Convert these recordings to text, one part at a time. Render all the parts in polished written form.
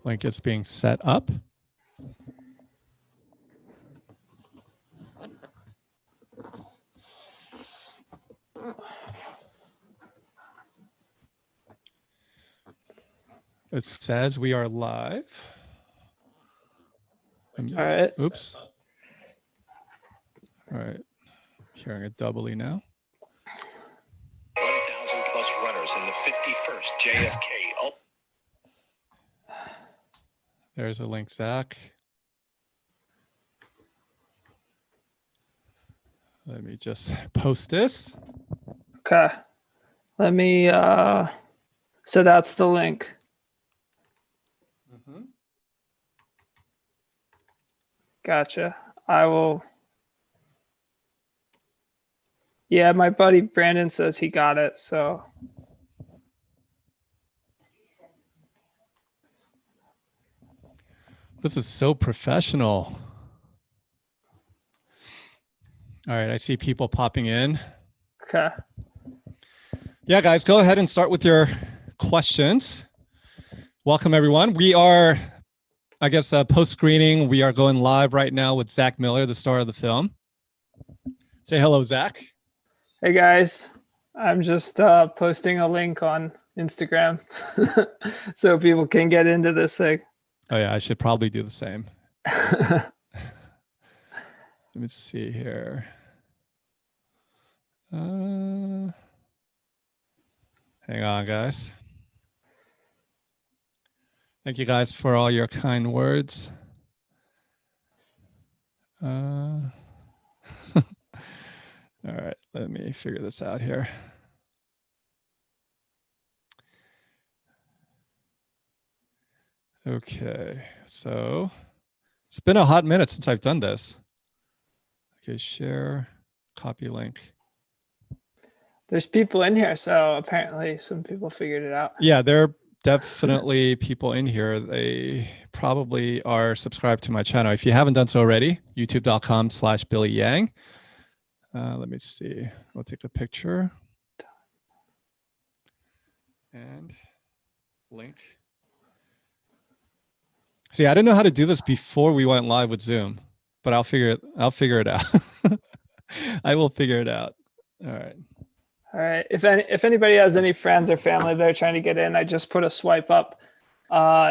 Link is being set up. It says we are live. All right. Oops. All right. Hearing it doubly now. 1,000 plus runners in the 51st JFK. There's a link, Zach. Let me just post this. Okay. Let me, so that's the link. Mm-hmm. Gotcha. I will. Yeah, my buddy Brandon says he got it, so. This is so professional. All right, I see people popping in. Okay. Yeah, guys, go ahead and start with your questions. Welcome, everyone. We are, I guess, post-screening. We are going live right now with Zach Miller, the star of the film. Say hello, Zach. Hey, guys. I'm just posting a link on Instagram so people can get into this thing. Oh, yeah, I should probably do the same. Let me see here. Hang on, guys. Thank you guys for all your kind words. All right, let me figure this out here. Okay, so it's been a hot minute since I've done this. Okay, share, copy link. There's people in here, so apparently some people figured it out. Yeah, there are definitely people in here. They probably are subscribed to my channel. If you haven't done so already, youtube.com/Billy Yang. Let me see. I'll take a picture. And link. See, I didn't know how to do this before we went live with Zoom, but I'll figure it out. I will figure it out. All right. All right. If anybody has any friends or family that are trying to get in, I just put a swipe up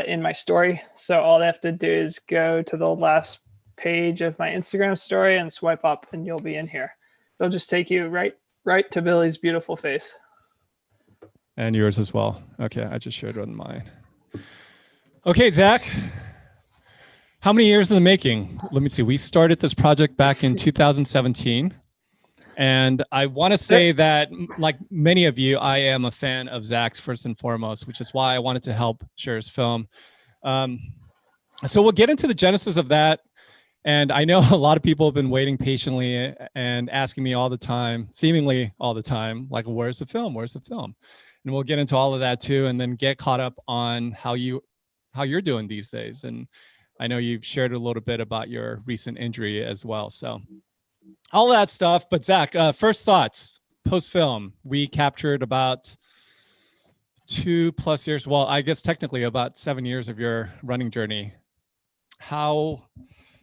in my story. So all they have to do is go to the last page of my Instagram story and swipe up, and you'll be in here. It'll just take you right to Billy's beautiful face. And yours as well. Okay, I just shared on mine. Okay, Zach. How many years in the making? Let me see. We started this project back in 2017. And I want to say that, like many of you, I am a fan of Zach's first and foremost, which is why I wanted to help share his film. So we'll get into the genesis of that. And I know a lot of people have been waiting patiently and asking me all the time, seemingly all the time, like, where's the film? Where's the film? And we'll get into all of that too, and then get caught up on how you're doing these days. And I know you've shared a little bit about your recent injury as well. So all that stuff. But Zach, first thoughts, post-film. We captured about 2+ years. Well, I guess technically about 7 years of your running journey. How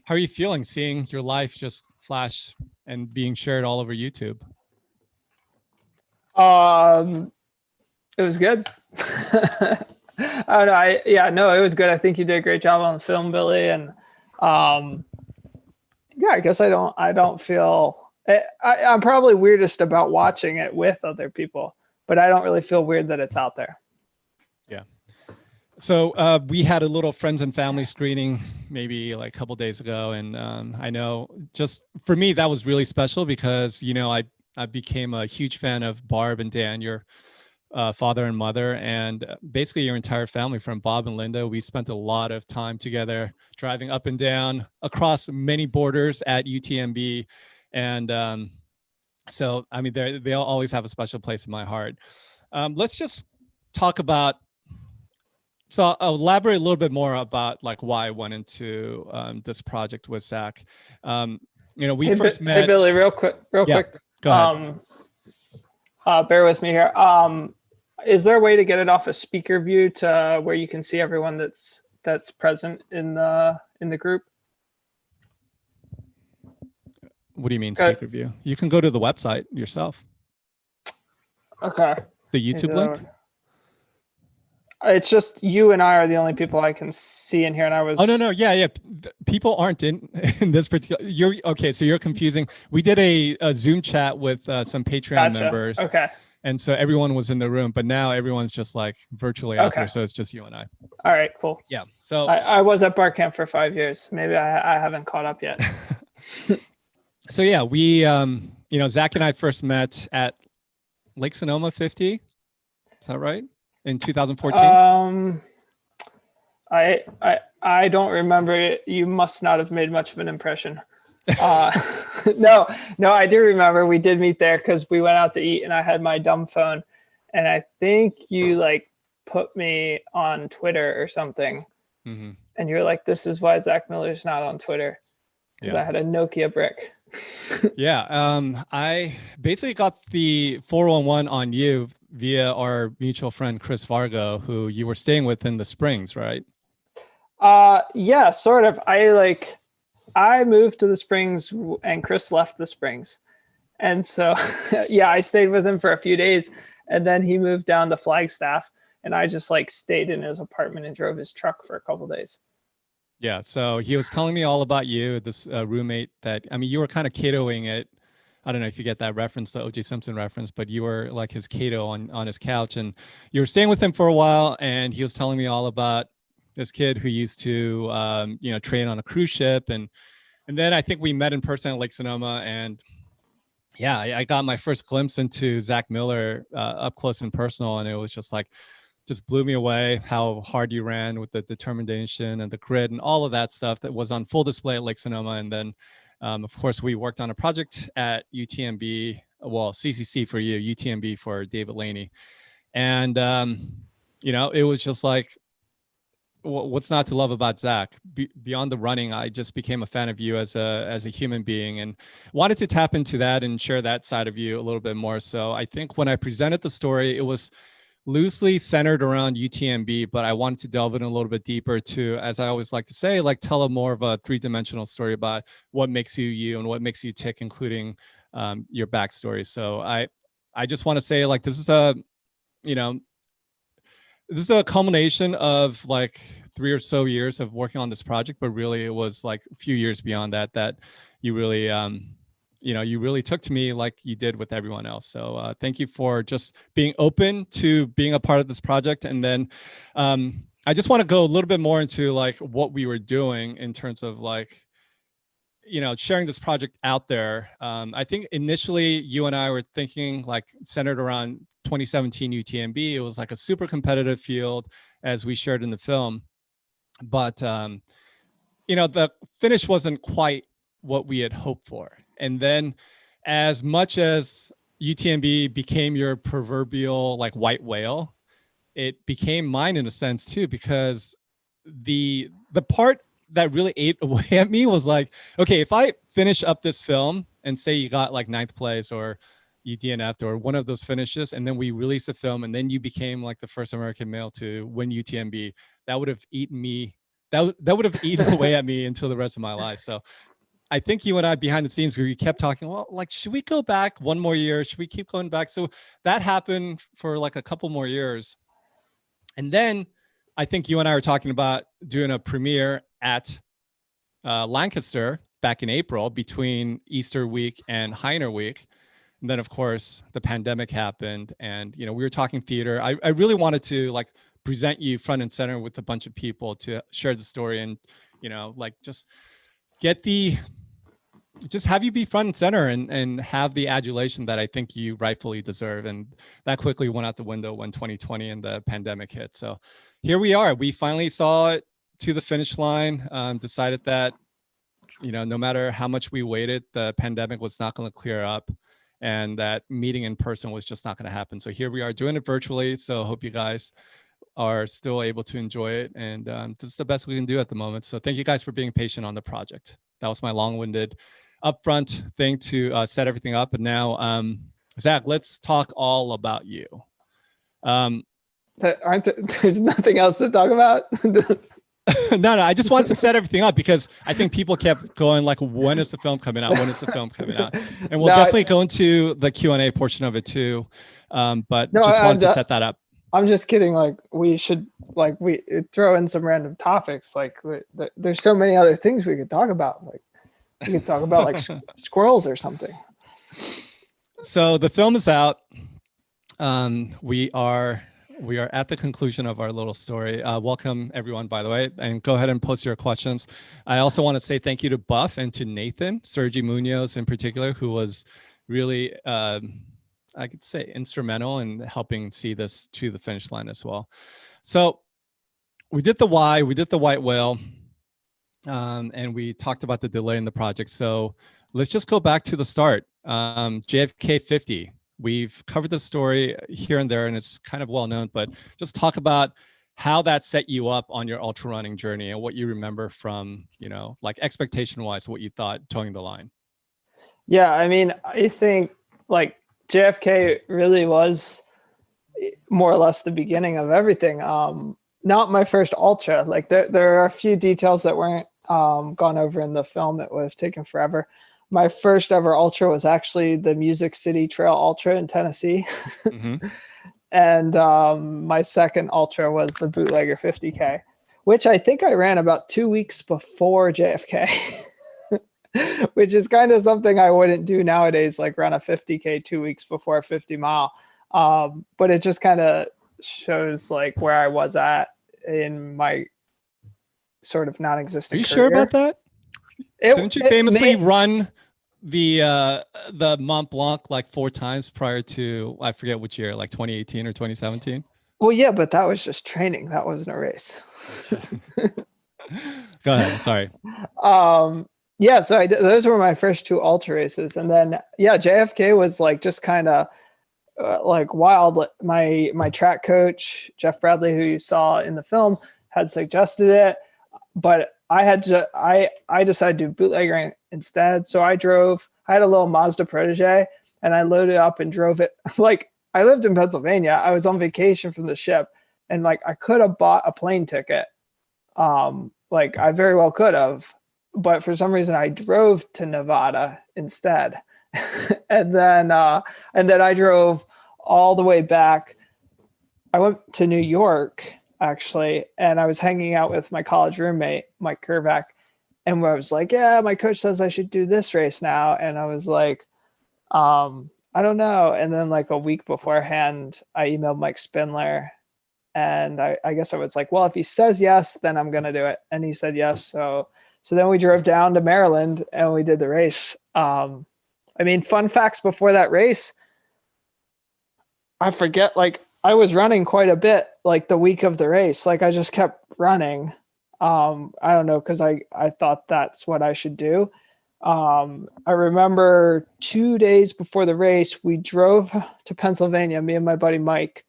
are you feeling seeing your life just flash and being shared all over YouTube? It was good. I don't know. It was good. I think you did a great job on the film, Billy. And yeah, I guess I don't feel, I'm probably weirdest about watching it with other people, but I don't really feel weird that it's out there. Yeah. So we had a little friends and family screening maybe like a couple days ago. And I know just for me, that was really special because, you know, I became a huge fan of Barb and Dan, your father and mother, and basically your entire family from Bob and Linda. We spent a lot of time together driving up and down across many borders at UTMB. And so, I mean, they'll always have a special place in my heart. Let's just talk about, so I'll elaborate a little bit more about like why I went into this project with Zach. You know, we first met. Hey, Billy, real quick. Go ahead. Bear with me here. Is there a way to get it off a speaker view to where you can see everyone that's that's present in the group. What do you mean speaker view? You can go to the website yourself. Okay. The YouTube link? It's just you and I are the only people I can see in here, and I was. Oh no, yeah. People aren't in this particular. You're okay. So you're confusing. We did a Zoom chat with some Patreon members. Okay. And so everyone was in the room, but now everyone's just like virtually out there. So it's just you and I. All right, cool. Yeah. So I was at Barcamp for 5 years. Maybe I haven't caught up yet. So yeah, we Zach and I first met at Lake Sonoma 50. Is that right? In 2014? I don't remember it. You must not have made much of an impression. No, I do remember we did meet there because we went out to eat and I had my dumb phone, and I think you like put me on Twitter or something. Mm-hmm. And you're like, this is why Zach Miller's not on Twitter, because I had a Nokia brick. Yeah. I basically got the 411 on you via our mutual friend, Chris Vargo, who you were staying with in the Springs, right? Yeah, sort of. I moved to the Springs and Chris left the Springs. And so, yeah, I stayed with him for a few days, and then he moved down to Flagstaff, and I just like stayed in his apartment and drove his truck for a couple of days. Yeah. So he was telling me all about you, this roommate that, I mean, you were kind of Catoing it. I don't know if you get that reference, the O.J. Simpson reference, but you were like his Cato on his couch, and you were staying with him for a while. And he was telling me all about this kid who used to, train on a cruise ship. And then I think we met in person at Lake Sonoma, and yeah, I got my first glimpse into Zach Miller up close and personal. And it was just like, just blew me away how hard you ran with the determination and the grit and all of that stuff that was on full display at Lake Sonoma. And then, of course, we worked on a project at UTMB, well, CCC for you, UTMB for David Laney. And, it was just like, what's not to love about Zach? Beyond the running, I just became a fan of you as a human being, and wanted to tap into that and share that side of you a little bit more. So I think when I presented the story, it was loosely centered around UTMB, but I wanted to delve in a little bit deeper to, as I always like to say, like tell a more of a three-dimensional story about what makes you you and what makes you tick, including your backstory. So I just want to say, like, this is a culmination of like 3 or so years of working on this project, but really it was like a few years beyond that you really you really took to me like you did with everyone else. So thank you for just being open to being a part of this project. And then I just want to go a little bit more into like what we were doing in terms of like, sharing this project out there. I think initially you and I were thinking like centered around 2017 UTMB. It was like a super competitive field, as we shared in the film. But, the finish wasn't quite what we had hoped for. And then as much as UTMB became your proverbial like white whale, it became mine in a sense too, because the part that really ate away at me was like, okay, if I finish up this film and say you got like 9th place or you DNF'd or one of those finishes, and then we release a film and then you became like the first American male to win UTMB, that would have eaten me. That would have eaten away at me until the rest of my life. So I think you and I behind the scenes, we kept talking, well, like, should we go back one more year? Should we keep going back? So that happened for like a couple more years. And then I think you and I were talking about doing a premiere at Lancaster back in April between Easter week and Heiner week. And then of course the pandemic happened, and, we were talking theater. I really wanted to like present you front and center with a bunch of people to share the story and, like just have you be front and center and have the adulation that I think you rightfully deserve. And that quickly went out the window when 2020 and the pandemic hit. So here we are. We finally saw it to the finish line, decided that, no matter how much we waited, the pandemic was not going to clear up, and that meeting in person was just not going to happen. So here we are doing it virtually. So hope you guys are still able to enjoy it. And this is the best we can do at the moment. So thank you guys for being patient on the project. That was my long-winded upfront thing to set everything up. And now, Zach, let's talk all about you. There's nothing else to talk about. No, I just wanted to set everything up because I think people kept going like, when is the film coming out? When is the film coming out? And we'll definitely go into the Q&A portion of it too. But No, just wanted to set that up. I'm just kidding. Like we should we throw in some random topics. Like there's so many other things we could talk about. Like we could talk about like squirrels or something. So the film is out. We are at the conclusion of our little story. Welcome everyone, by the way, and go ahead and post your questions. I also want to say thank you to Buff and to Nathan, Sergi Munoz in particular, who was really, I could say, instrumental in helping see this to the finish line as well. So we did the why, we did the white whale, and we talked about the delay in the project. So let's just go back to the start. JFK 50. We've covered the story here and there, and it's kind of well known, but just talk about how that set you up on your ultra running journey and what you remember from, like expectation wise, what you thought towing the line. Yeah, I mean, I think like JFK really was more or less the beginning of everything. Not my first ultra. Like there are a few details that weren't gone over in the film. It would have taken forever. My first ever ultra was actually the Music City Trail Ultra in Tennessee. Mm-hmm. And my second ultra was the Bootlegger 50K, which I think I ran about 2 weeks before JFK. Which is kind of something I wouldn't do nowadays, like run a 50K 2 weeks before a 50 mile. But it just kind of shows like where I was at in my sort of non-existent Are you career. Sure about that? Didn't you famously run the Mont Blanc like 4 times prior to, I forget which year, like 2018 or 2017? Well, yeah, but that was just training. That wasn't a race. Go ahead. I'm sorry. Yeah, so those were my first 2 ultra races. And then, yeah, JFK was like just kind of like wild. My track coach, Jeff Bradley, who you saw in the film, had suggested it. But I decided to do bootlegging instead. So I had a little Mazda Protege and I loaded up and drove it. Like I lived in Pennsylvania. I was on vacation from the ship and like I could have bought a plane ticket. Like I very well could have. But for some reason I drove to Nevada instead. and then I drove all the way back. I went to New York actually, and I was hanging out with my college roommate, Mike Kervac, and I was like, yeah, my coach says I should do this race now. And I was like, I don't know. And then like a week beforehand, I emailed Mike Spindler and I guess I was like, well, if he says yes, then I'm going to do it. And he said yes. So then we drove down to Maryland and we did the race. I mean, fun facts before that race, I forget, like I was running quite a bit like the week of the race. Like I just kept running. I don't know, because I thought that's what I should do. I remember 2 days before the race, we drove to Pennsylvania, me and my buddy Mike.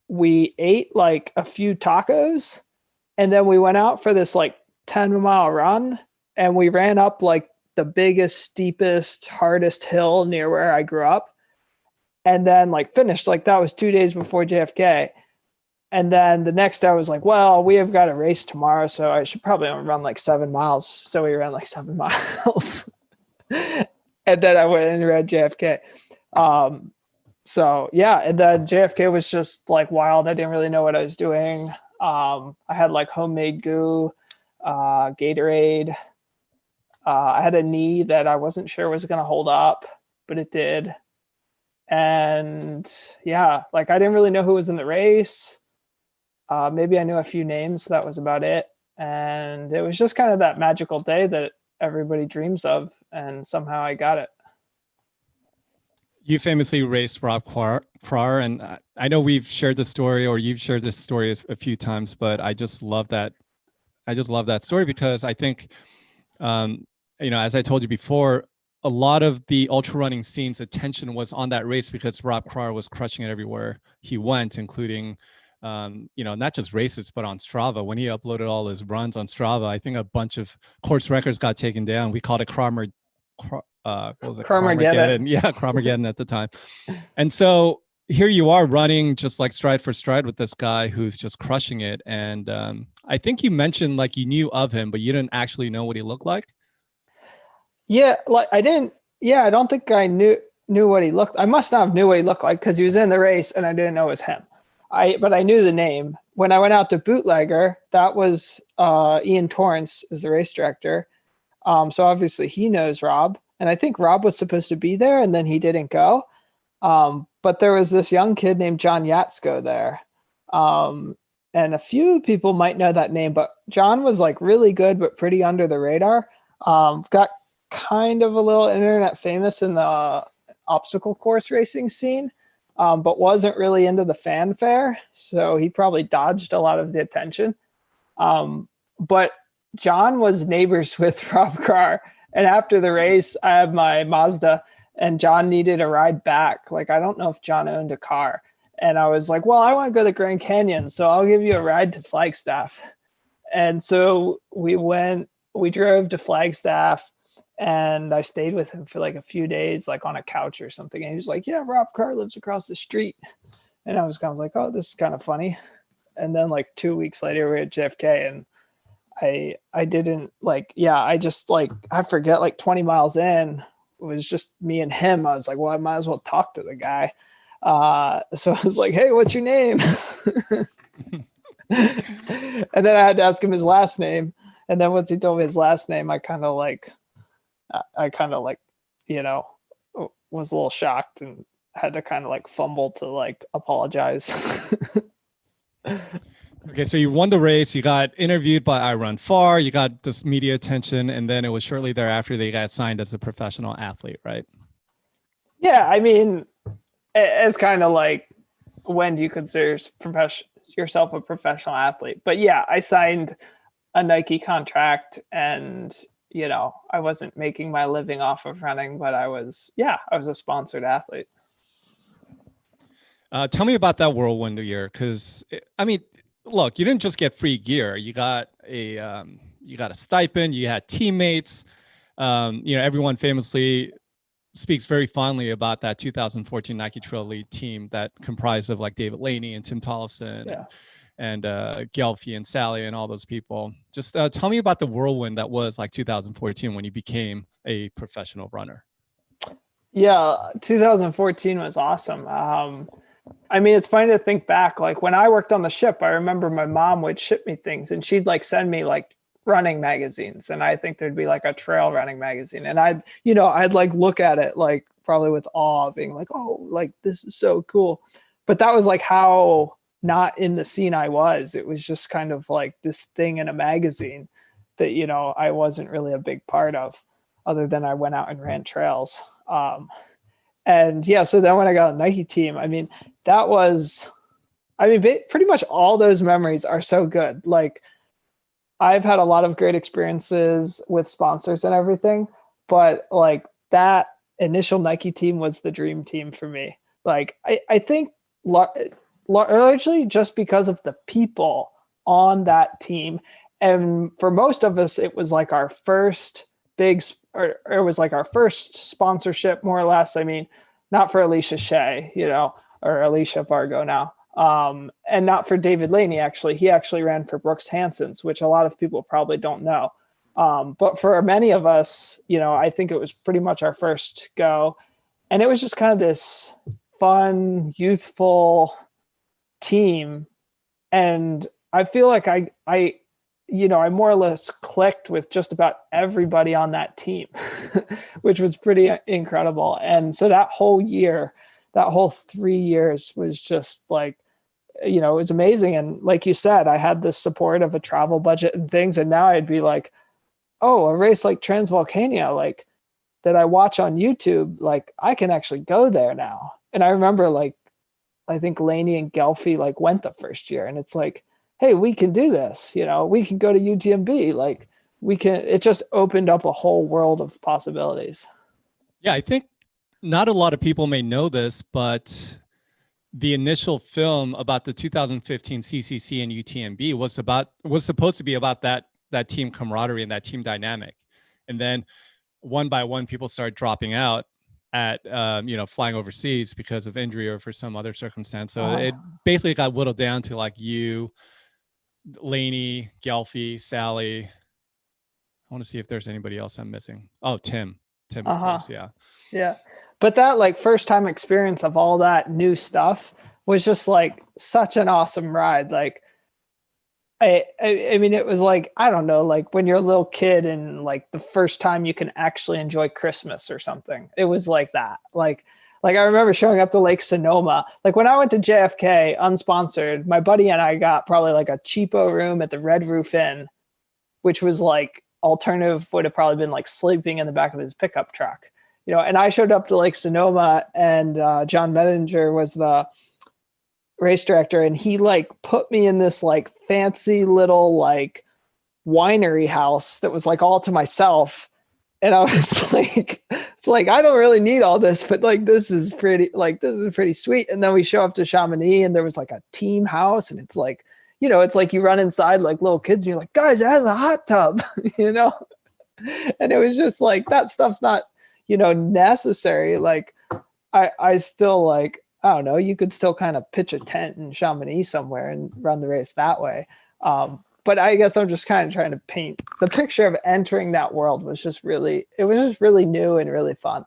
We ate like a few tacos and then we went out for this like 10-mile run and we ran up like the biggest, steepest, hardest hill near where I grew up. And then like finished, like that was 2 days before JFK. And then the next day I was like, well, we have got a race tomorrow, so I should probably only run like 7 miles. So we ran like 7 miles. And then I went and ran JFK. So yeah, and then JFK was just like wild. I didn't really know what I was doing. I had like homemade goo, Gatorade. I had a knee that I wasn't sure was going to hold up, but it did. And yeah, like I didn't really know who was in the race. Maybe I knew a few names. That was about it. And it was just kind of that magical day that everybody dreams of. And somehow I got it. You famously raced Rob Krar, and I know we've shared the story, or you've shared this story a few times, but I just love that. I just love that story because I think, as I told you before, a lot of the ultra running scene's attention was on that race because Rob Krar was crushing it everywhere he went, including, not just races, but on Strava. When he uploaded all his runs on Strava, I think a bunch of course records got taken down. We called it what was it? Cromargeddon. Yeah, Cromargeddon at the time. And so here you are running just like stride for stride with this guy who's just crushing it. And I think you mentioned like you knew of him, but you didn't actually know what he looked like. Yeah, like I didn't. Yeah, I don't think I knew what he looked. I must not have knew what he looked like because he was in the race and I didn't know it was him. But I knew the name. When I went out to Bootlegger, that was Ian Torrance is the race director. So obviously he knows Rob, and I think Rob was supposed to be there and then he didn't go. But there was this young kid named John Yatsko there. And a few people might know that name, but John was like really good, but pretty under the radar. Got kind of a little internet famous in the obstacle course racing scene, but wasn't really into the fanfare. So he probably dodged a lot of the attention. But John was neighbors with Rob Carr. And after the race, I had my Mazda and John needed a ride back. Like, I don't know if John owned a car. And I was like, well, I want to go to Grand Canyon, so I'll give you a ride to Flagstaff. And so we drove to Flagstaff, and I stayed with him for like a few days, like on a couch or something. And he was like, yeah, Rob Carr lives across the street. And I was kind of like, oh, this is kind of funny. And then like 2 weeks later, we were at JFK, and I didn't like, yeah, I just like, I forget, like 20 miles in, it was just me and him. I was like, well, I might as well talk to the guy. So I was like, hey, what's your name? And then I had to ask him his last name. And then once he told me his last name, I kind of like, you know, was a little shocked and had to kind of like fumble to like apologize. Okay, so you won the race, you got interviewed by I Run Far, you got this media attention, and then it was shortly thereafter that you got signed as a professional athlete, right? Yeah, I mean, it's kind of like, when do you consider yourself a professional athlete? But yeah, I signed a Nike contract, and you know, I wasn't making my living off of running, but I was a sponsored athlete. Tell me about that whirlwind year, because I mean, look, you didn't just get free gear. You got a stipend. You had teammates. You know, everyone famously speaks very fondly about that 2014 Nike Trail Lead team that comprised of like David Laney and Tim Tollefson and Gelfie and Sally and all those people. Just tell me about the whirlwind that was like 2014 when you became a professional runner. Yeah, 2014 was awesome. I mean, it's funny to think back. Like when I worked on the ship, I remember my mom would ship me things, and she'd like send me like running magazines, and I think there'd be like a trail running magazine, and I'd like look at it like probably with awe, being like, oh, like this is so cool. But that was like how not in the scene I was. It was just kind of like this thing in a magazine that, you know, I wasn't really a big part of, other than I went out and ran trails. And yeah, so then when I got a Nike team, I mean, pretty much all those memories are so good. Like, I've had a lot of great experiences with sponsors and everything, but like that initial Nike team was the dream team for me. Like, I think largely just because of the people on that team. And for most of us, it was like our first or it was like our first sponsorship, more or less. I mean, not for Alicia Shea, you know, or Alicia Vargo now. And not for David Laney, actually. He actually ran for Brooks Hanson's, which a lot of people probably don't know. But for many of us, you know, I think it was pretty much our first go. And it was just kind of this fun, youthful team. And I feel like I more or less clicked with just about everybody on that team, which was pretty incredible. And so that whole 3 years was just like, you know, it was amazing. And like you said, I had the support of a travel budget and things. And now I'd be like, oh, a race like Transvolcania, like that I watch on YouTube, like I can actually go there now. And I remember like, I think Laney and Gelfie like went the first year, and it's like, hey, we can do this, you know, we can go to UTMB. Like it just opened up a whole world of possibilities. Yeah, I think not a lot of people may know this, but the initial film about the 2015 CCC and UTMB was supposed to be about that team camaraderie and that team dynamic. And then one by one, people started dropping out. at flying overseas because of injury or for some other circumstance. So it basically got whittled down to like you, Lainey, Gelfie, Sally. I want to see if there's anybody else I'm missing. Oh, Tim, of course. Yeah. Yeah. But that like first time experience of all that new stuff was just like such an awesome ride. Like, I mean, it was like, I don't know, like when you're a little kid and like the first time you can actually enjoy Christmas or something. It was like that. Like I remember showing up to Lake Sonoma. Like when I went to JFK unsponsored, my buddy and I got probably like a cheapo room at the Red Roof Inn, which was like alternative would have probably been like sleeping in the back of his pickup truck, and I showed up to Lake Sonoma and John Medinger was the race director, and he like put me in this like fancy little like winery house that was like all to myself. And I was like, it's like, I don't really need all this, but like, this is pretty sweet. And then we show up to Chamonix and there was like a team house, and it's like, it's like you run inside like little kids and you're like, guys, it has a hot tub, and it was just like, that stuff's not, necessary. Like I still like, I don't know, you could still kind of pitch a tent in Chamonix somewhere and run the race that way. But I guess I'm just kind of trying to paint the picture of entering that world was just really new and really fun.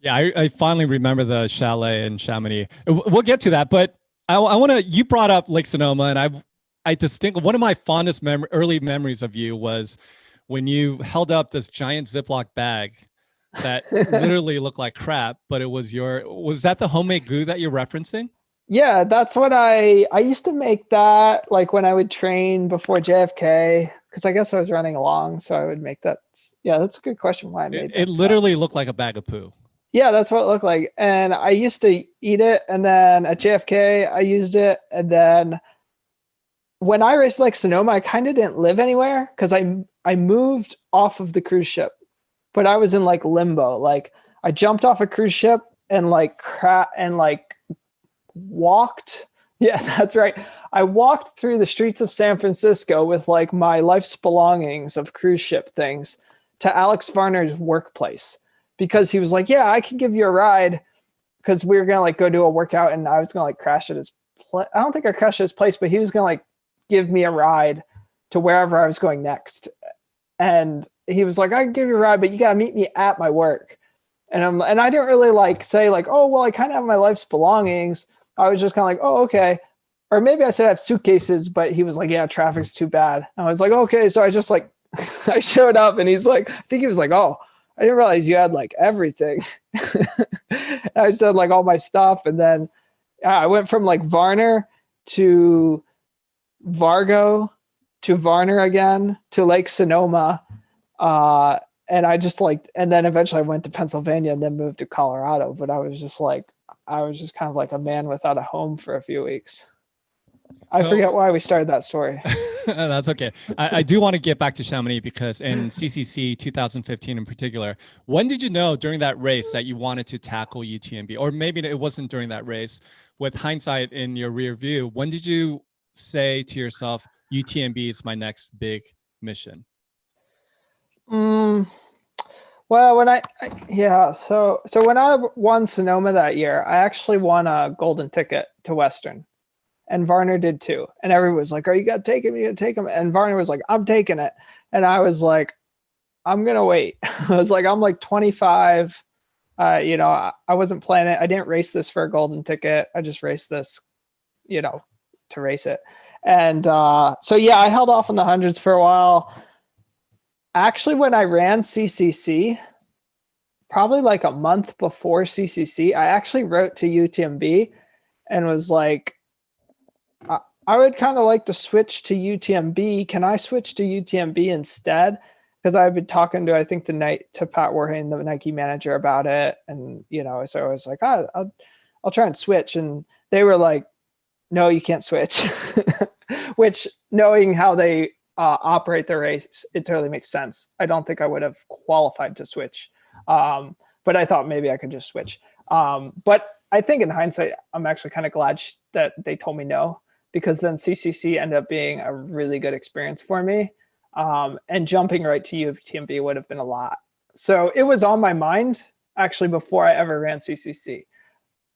Yeah, I finally remember the chalet in Chamonix. We'll get to that, but I want to, you brought up Lake Sonoma, and I distinctly, one of my fondest early memories of you was when you held up this giant Ziploc bag that literally looked like crap, but was that the homemade goo that you're referencing? Yeah, that's what I used to make that like when I would train before JFK, because I guess I was running along. So I would make that. Yeah, that's a good question. Why I made that. It literally looked like a bag of poo. Yeah, that's what it looked like. And I used to eat it. And then at JFK, I used it. And then when I raced Lake Sonoma, I kind of didn't live anywhere because I moved off of the cruise ship, but I was in like limbo. Like I jumped off a cruise ship and like walked. Yeah, that's right. I walked through the streets of San Francisco with like my life's belongings of cruise ship things to Alex Varner's workplace because he was like, yeah, I can give you a ride, because we were going to like go do a workout and I was going to like crash at his place. I don't think I crashed at his place, but he was going to like give me a ride to wherever I was going next. And he was like, I can give you a ride, but you got to meet me at my work. And I didn't really like say like, oh, well, I kind of have my life's belongings. I was just kind of like, oh, okay. Or maybe I said I have suitcases, but he was like, yeah, traffic's too bad. And I was like, okay. So I just like, I showed up and he's like, I think he was like, oh, I didn't realize you had like everything. I said like all my stuff. And then I went from like Varner to Vargo to Varner again to Lake Sonoma. And I just like, and then eventually I went to Pennsylvania and then moved to Colorado. But I was just kind of like a man without a home for a few weeks. I forget why we started that story. That's okay. I do want to get back to Chamonix because in CCC 2015 in particular, when did you know during that race that you wanted to tackle UTMB? Or maybe it wasn't during that race. With hindsight in your rear view, when did you say to yourself, UTMB is my next big mission? Well, when so when I won Sonoma that year, I actually won a golden ticket to Western, and Varner did too. And everyone was like, "Oh, you got to take him! You got to take him!" And Varner was like, "I'm taking it," and I was like, "I'm gonna wait." I was like, "I'm like 25. I wasn't planning. I didn't race this for a golden ticket. I just raced this, to race it." And so yeah, I held off on the hundreds for a while. Actually, when I ran CCC, probably like a month before CCC, I actually wrote to UTMB and was like, I would kind of like to switch to UTMB. Can I switch to UTMB instead? Because I've been talking to, I think, to Pat Warhane, the Nike manager, about it. And, so I was like, I'll try and switch. And they were like, no, you can't switch, which, knowing how they operate the race, it totally makes sense. I don't think I would have qualified to switch, but I thought maybe I could just switch. But I think in hindsight, I'm actually kind of glad that they told me no, because then CCC ended up being a really good experience for me, and jumping right to UTMB would have been a lot. So it was on my mind actually before I ever ran CCC.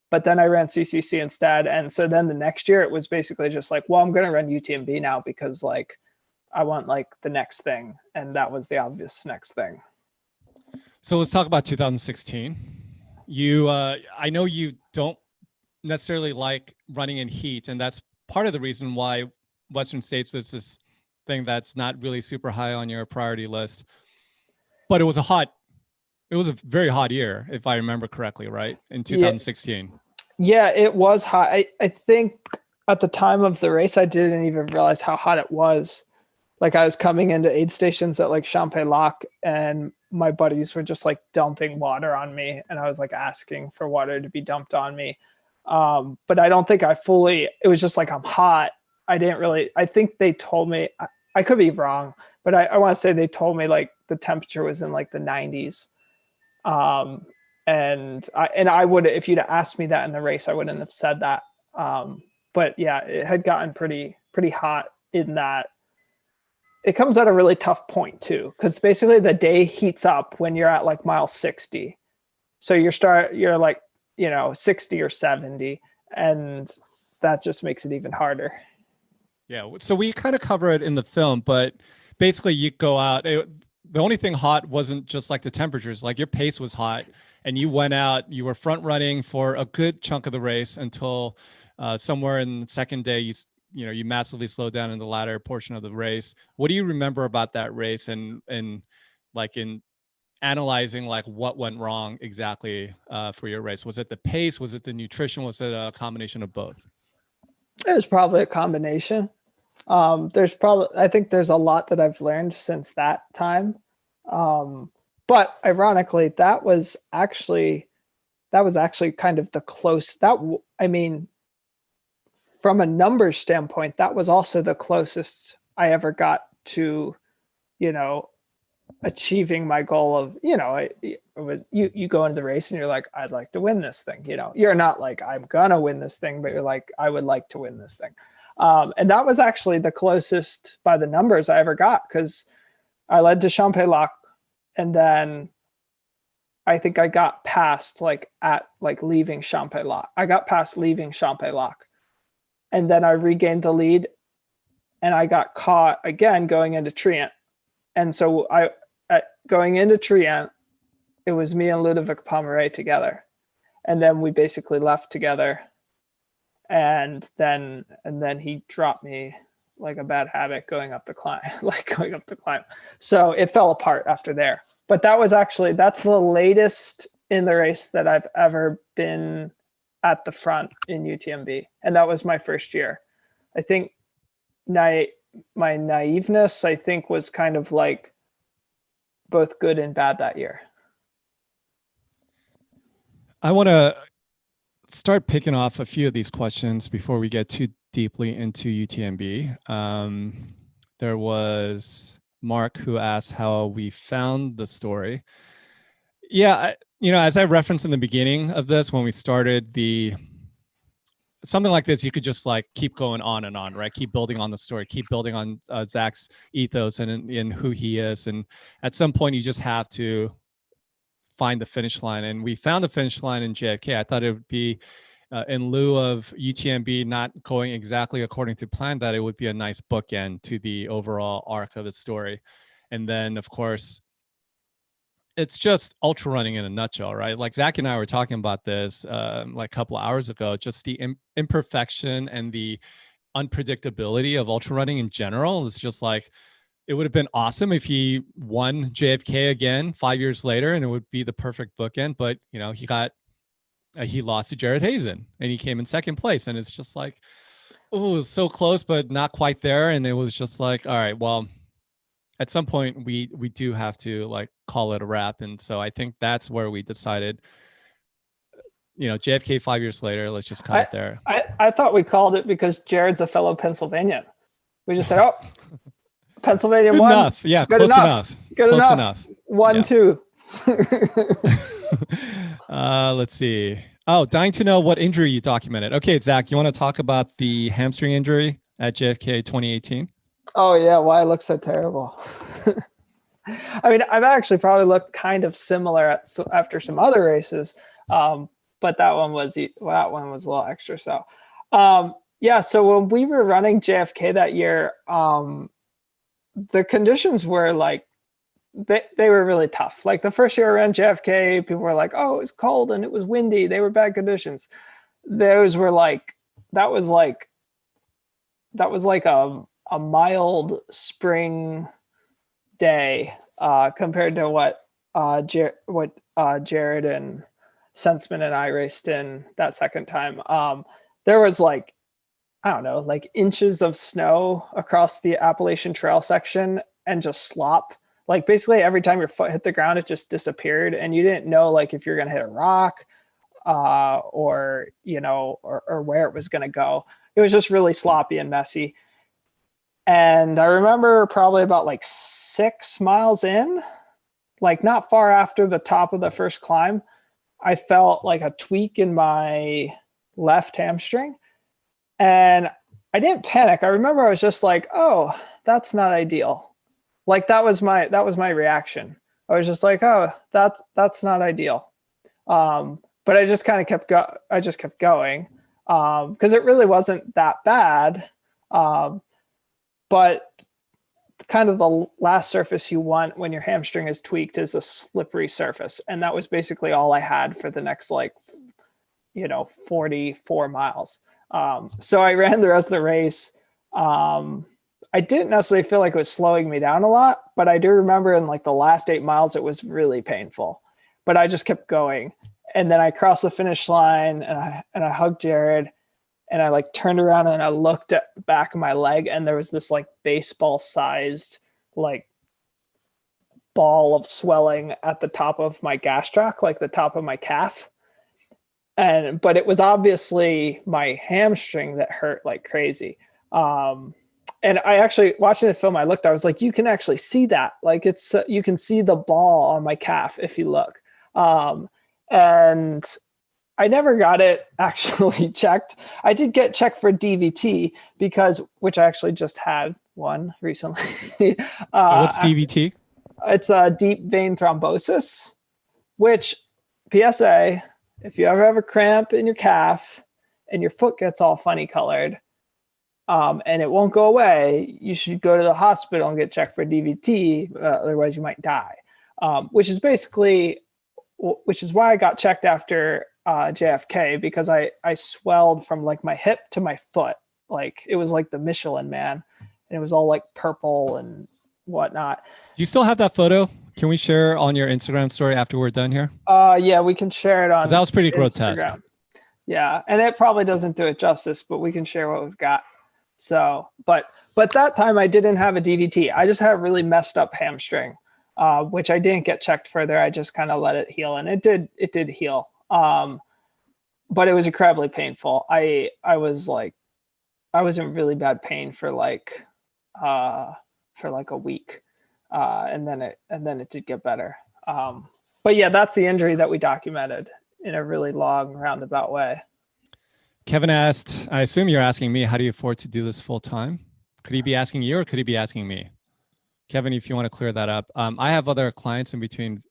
But then I ran CCC instead. And so then the next year it was basically just like, well, I'm going to run UTMB now because like I want like the next thing. And that was the obvious next thing. So let's talk about 2016. You, I know you don't necessarily like running in heat, and that's part of the reason why Western States is this thing that's not really super high on your priority list. But it was a very hot year, if I remember correctly, right? In 2016. Yeah, it was hot. I think at the time of the race, I didn't even realize how hot it was. Like I was coming into aid stations at like Champex-Lac, and my buddies were just like dumping water on me, and I was like asking for water to be dumped on me. But I don't think it was just like, I'm hot. I think they told me, I could be wrong, but I want to say they told me like the temperature was in like the 90s. And I would, if you'd asked me that in the race, I wouldn't have said that. But yeah, it had gotten pretty hot in that. It comes at a really tough point too, because basically the day heats up when you're at like mile 60. So you're like, 60 or 70, and that just makes it even harder. Yeah. So we kind of cover it in the film, but basically you go out. The only thing hot wasn't just like the temperatures, like your pace was hot, and you went out, you were front running for a good chunk of the race until somewhere in the second day, you massively slowed down in the latter portion of the race. What do you remember about that race, and like in analyzing like what went wrong exactly for your race? Was it the pace? Was it the nutrition? Was it a combination of both? It was probably a combination. I think there's a lot that I've learned since that time. But ironically, that was actually kind of the close from a numbers standpoint, that was also the closest I ever got to, achieving my goal of, you go into the race and you're like, I'd like to win this thing. You're not like, I'm gonna win this thing, but you're like, I would like to win this thing. And that was actually the closest by the numbers I ever got, because I led to Champex-Lac, and then I think I got past leaving Champex-Lac. I got past leaving Champex-Lac, and then I regained the lead, and I got caught again going into Trient. And so going into Trient, it was me and Ludovic Pomeray together, and then we basically left together. And then he dropped me like a bad habit going up the climb. So it fell apart after there. But that's the latest in the race that I've ever been at the front in UTMB. And that was my first year. I think my naiveness, I think, was kind of like both good and bad that year. I want to start picking off a few of these questions before we get too deeply into UTMB. There was Mark who asked how we found the story. Yeah, as I referenced in the beginning of this, when we started something like this, you could just like keep going on and on, right? Keep building on the story, keep building on Zach's ethos and who he is. And at some point you just have to find the finish line. And we found the finish line in JFK. I thought it would be in lieu of UTMB not going exactly according to plan, that it would be a nice bookend to the overall arc of the story. And then of course, it's just ultra running in a nutshell, right? Like Zach and I were talking about this like a couple of hours ago, just the imperfection and the unpredictability of ultra running in general. It's just like, it would have been awesome if he won JFK again 5 years later, and it would be the perfect bookend. But he lost to Jared Hazen, and he came in second place, and it's just like, oh, it was so close, but not quite there. And it was just like, all right, well, at some point we do have to like call it a wrap. And so I think that's where we decided, JFK 5 years later, let's just cut it there. I thought we called it because Jared's a fellow Pennsylvanian. We just said, oh, Pennsylvania good won. Enough. Yeah, good close enough. enough. Good close enough. 1-2. Let's see. Oh, dying to know what injury you documented. Okay, Zach, you want to talk about the hamstring injury at JFK 2018? Oh yeah, why it looks so terrible. I mean, I've actually probably looked kind of similar after some other races, but that one was a little extra. So, yeah. So when we were running JFK that year, the conditions were like they were really tough. Like the first year I ran JFK, people were like, "Oh, it was cold and it was windy. They were bad conditions." Those were like that was like a mild spring day compared to what Jared and Senseman and I raced in that second time. There was like, I don't know, like inches of snow across the Appalachian Trail section and just slop. Like basically every time your foot hit the ground, it just disappeared, and you didn't know like if you're gonna hit a rock or where it was gonna go. It was just really sloppy and messy. And I remember probably about like 6 miles in, like not far after the top of the first climb, I felt like a tweak in my left hamstring. And I didn't panic. I remember I was just like, oh, that's not ideal. Like that was my reaction. I was just like, oh, that's not ideal. But I just kind of kept going because it really wasn't that bad. But kind of the last surface you want when your hamstring is tweaked is a slippery surface. And that was basically all I had for the next 44 miles. So I ran the rest of the race. I didn't necessarily feel like it was slowing me down a lot, but I do remember in like the last 8 miles, it was really painful, but I just kept going. And then I crossed the finish line and I hugged Jared. And I like turned around and I looked at the back of my leg, and there was this like baseball sized like ball of swelling at the top of my gastroc, like the top of my calf. But it was obviously my hamstring that hurt like crazy. And I actually, watching the film, I was like, you can actually see that. Like you can see the ball on my calf if you look. And I never got it actually checked. I did get checked for DVT which I actually just had one recently. What's DVT? It's a deep vein thrombosis, which PSA, if you ever have a cramp in your calf and your foot gets all funny colored, and it won't go away, you should go to the hospital and get checked for DVT. Otherwise you might die, which is why I got checked after JFK, because I swelled from like my hip to my foot. Like it was like the Michelin Man, and it was all like purple and whatnot. Do you still have that photo? Can we share on your Instagram story after we're done here? Yeah, we can share it on. That was pretty Instagram. grotesque. Yeah, and it probably doesn't do it justice, but we can share what we've got. So, but that time I didn't have a DVT. I just had a really messed up hamstring, which I didn't get checked further. I just kind of let it heal, and it did heal. But it was incredibly painful. I was in really bad pain for like a week. And then it did get better. But yeah, that's the injury that we documented in a really long roundabout way. Kevin asked, I assume you're asking me, how do you afford to do this full time? Could he be asking you or could he be asking me? Kevin, if you want to clear that up. I have other clients in between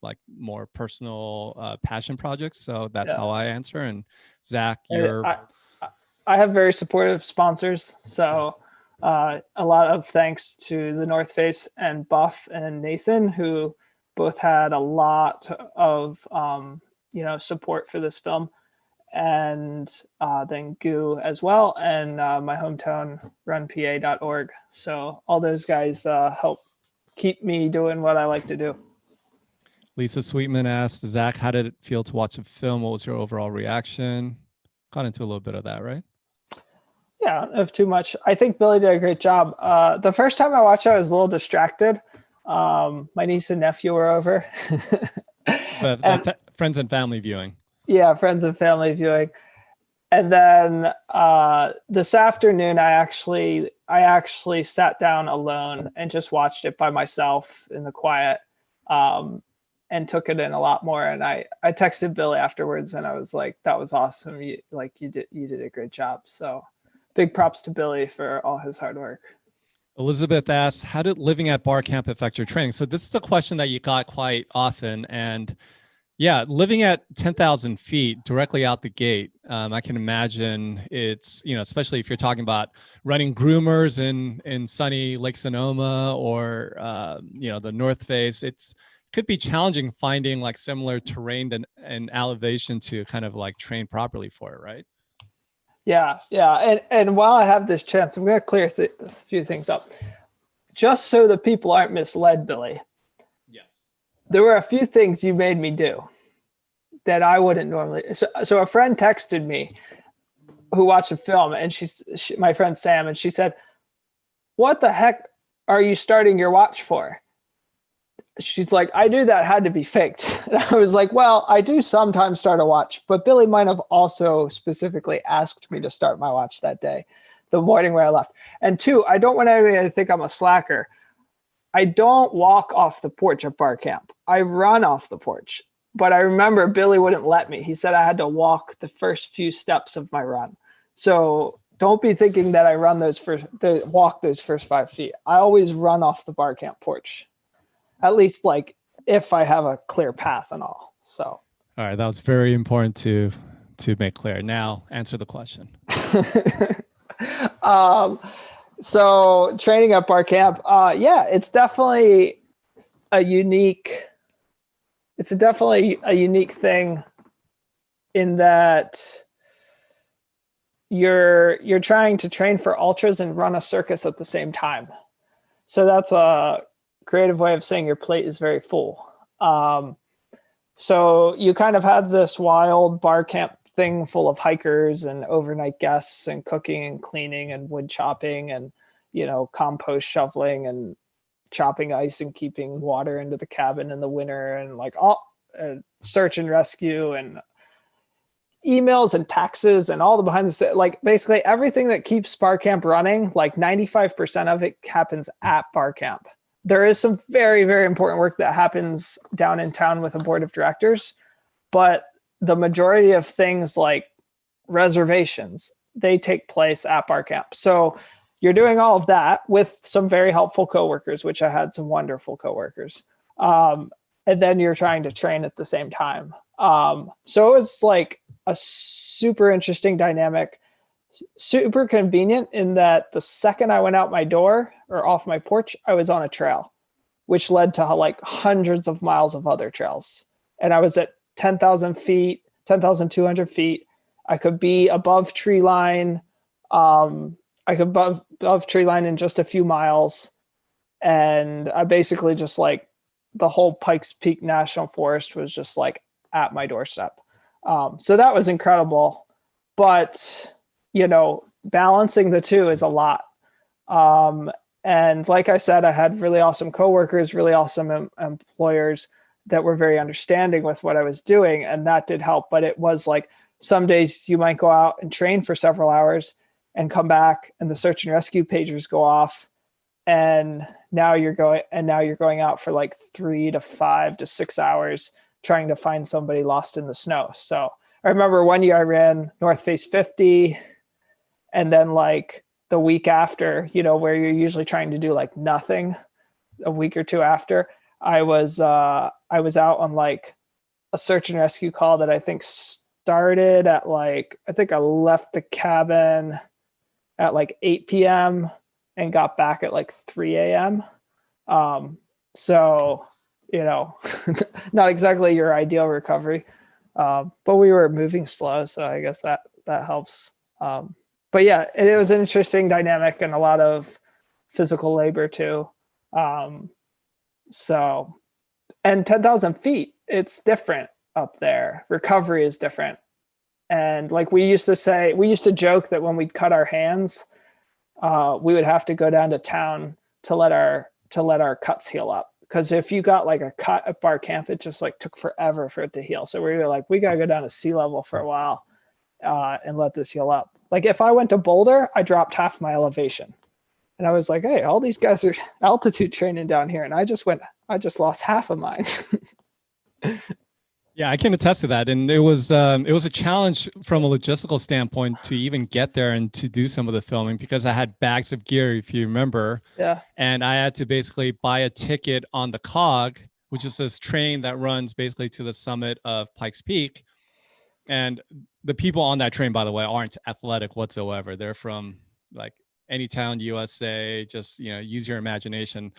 like more personal passion projects. So that's how I answer. And Zach, I have very supportive sponsors. So a lot of thanks to the North Face and Buff and Nathan, who both had a lot of support for this film, and then Goo as well, and my hometown runpa.org. So all those guys help keep me doing what I like to do. Lisa Sweetman asked, Zach, how did it feel to watch the film? What was your overall reaction? Got into a little bit of that, right? Yeah, of too much. I think Billy did a great job. The first time I watched it, I was a little distracted. My niece and nephew were over. Friends and family viewing. Yeah, friends and family viewing. And then this afternoon, I actually sat down alone and just watched it by myself in the quiet, and took it in a lot more. And I texted Billy afterwards, and I was like, "That was awesome. You did a great job." So big props to Billy for all his hard work. Elizabeth asks, how did living at Barcamp affect your training? So this is a question that you got quite often. And yeah, living at 10,000 feet directly out the gate, I can imagine it's, especially if you're talking about running groomers in sunny Lake Sonoma or, the North Face, could be challenging finding like similar terrain and elevation to kind of like train properly for it, right? Yeah. And while I have this chance, I'm going to clear a few things up. Just so the people aren't misled, Billy. Yes. There were a few things you made me do that I wouldn't normally. So a friend texted me who watched the film, and my friend Sam, and she said, "What the heck are you starting your watch for?" She's like, "I knew that had to be faked." And I was like, "Well, I do sometimes start a watch, but Billy might have also specifically asked me to start my watch that day, the morning where I left. And two, I don't want anybody to think I'm a slacker. I don't walk off the porch at Barcamp. I run off the porch. But I remember Billy wouldn't let me. He said I had to walk the first few steps of my run. So don't be thinking that I walk those first 5 feet. I always run off the Barcamp porch, at least like if I have a clear path and all. So. All right, that was very important to make clear. Now answer the question. So training at Barcamp, it's definitely a unique thing in that you're trying to train for ultras and run a circus at the same time. So that's a creative way of saying your plate is very full. So you kind of had this wild Barcamp thing full of hikers and overnight guests and cooking and cleaning and wood chopping and, compost shoveling and chopping ice and keeping water into the cabin in the winter and like all search and rescue and emails and taxes and all the behind the scenes, like basically everything that keeps Barcamp running, like 95% of it happens at Barcamp. There is some very, very important work that happens down in town with a board of directors, but the majority of things like reservations, they take place at Barcamp. So you're doing all of that with some very helpful coworkers, which I had some wonderful coworkers. And then you're trying to train at the same time. So it's like a super interesting dynamic, super convenient in that the second I went out my door or off my porch, I was on a trail, which led to like hundreds of miles of other trails. And I was at 10,000 feet, 10,200 feet. I could be above tree line. I could above tree line in just a few miles. And I basically just like the whole Pikes Peak National Forest was just like at my doorstep. So that was incredible. But, balancing the two is a lot. And like I said, I had really awesome coworkers, really awesome employers that were very understanding with what I was doing. And that did help. But it was like some days you might go out and train for several hours and come back and the search and rescue pagers go off. And now you're going out for like 3 to 5 to 6 hours trying to find somebody lost in the snow. So I remember one year I ran North Face 50, and then like the week after, where you're usually trying to do like nothing, a week or two after, I was out on like a search and rescue call that I think started at like, I think I left the cabin at like 8 p.m. and got back at like 3 a.m. So, not exactly your ideal recovery, but we were moving slow. So I guess that helps. But yeah, it was an interesting dynamic and a lot of physical labor too. So, and 10,000 feet, it's different up there. Recovery is different. And like we used to joke that when we'd cut our hands, we would have to go down to town to let our cuts heal up. Because if you got like a cut at Barcamp, it just like took forever for it to heal. So we were like, we gotta go down to sea level for a while and let this heal up. Like if I went to Boulder, I dropped half my elevation. And I was like, hey, all these guys are altitude training down here. And I just lost half of mine. Yeah, I can attest to that. And it was a challenge from a logistical standpoint to even get there and to do some of the filming because I had bags of gear, if you remember. Yeah. And I had to basically buy a ticket on the COG, which is this train that runs basically to the summit of Pikes Peak. And the people on that train, by the way, aren't athletic whatsoever. They're from like any town, USA, just, use your imagination.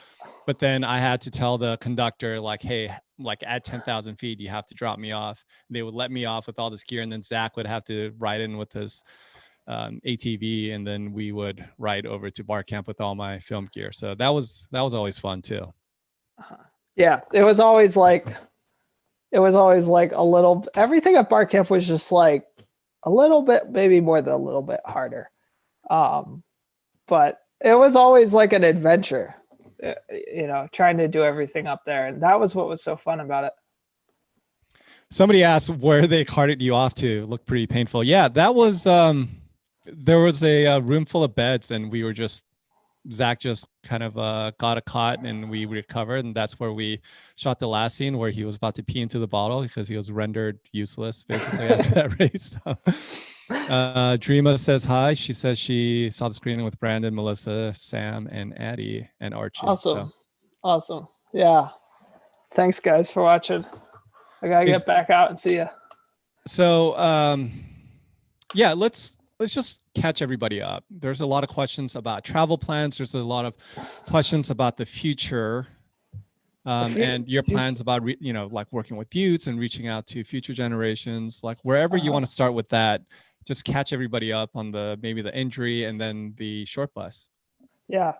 But then I had to tell the conductor, like, hey, like at 10,000 feet, you have to drop me off. They would let me off with all this gear. And then Zach would have to ride in with his ATV. And then we would ride over to Barcamp with all my film gear. So that was always fun too. Yeah. It was always like a little, everything at Barcamp was just like a little bit, maybe more than a little bit harder. But it was always like an adventure, trying to do everything up there. And that was what was so fun about it. Somebody asked where they carted you off to. Looked pretty painful. Yeah, that was, there was a room full of beds and we were just, Zach just kind of got a cot and we recovered. And that's where we shot the last scene where he was about to pee into the bottle because he was rendered useless basically after that race. So, Dreama says hi. She says she saw the screening with Brandon, Melissa, Sam, and Addie and Archie. Awesome. Awesome. Yeah. Thanks guys for watching. I gotta get back out and see you. So, yeah, let's just catch everybody up. There's a lot of questions about travel plans. There's a lot of questions about the future, and your plans about, like working with youths and reaching out to future generations, like wherever you want to start with that, just catch everybody up on maybe the injury and then the short bus. Yeah.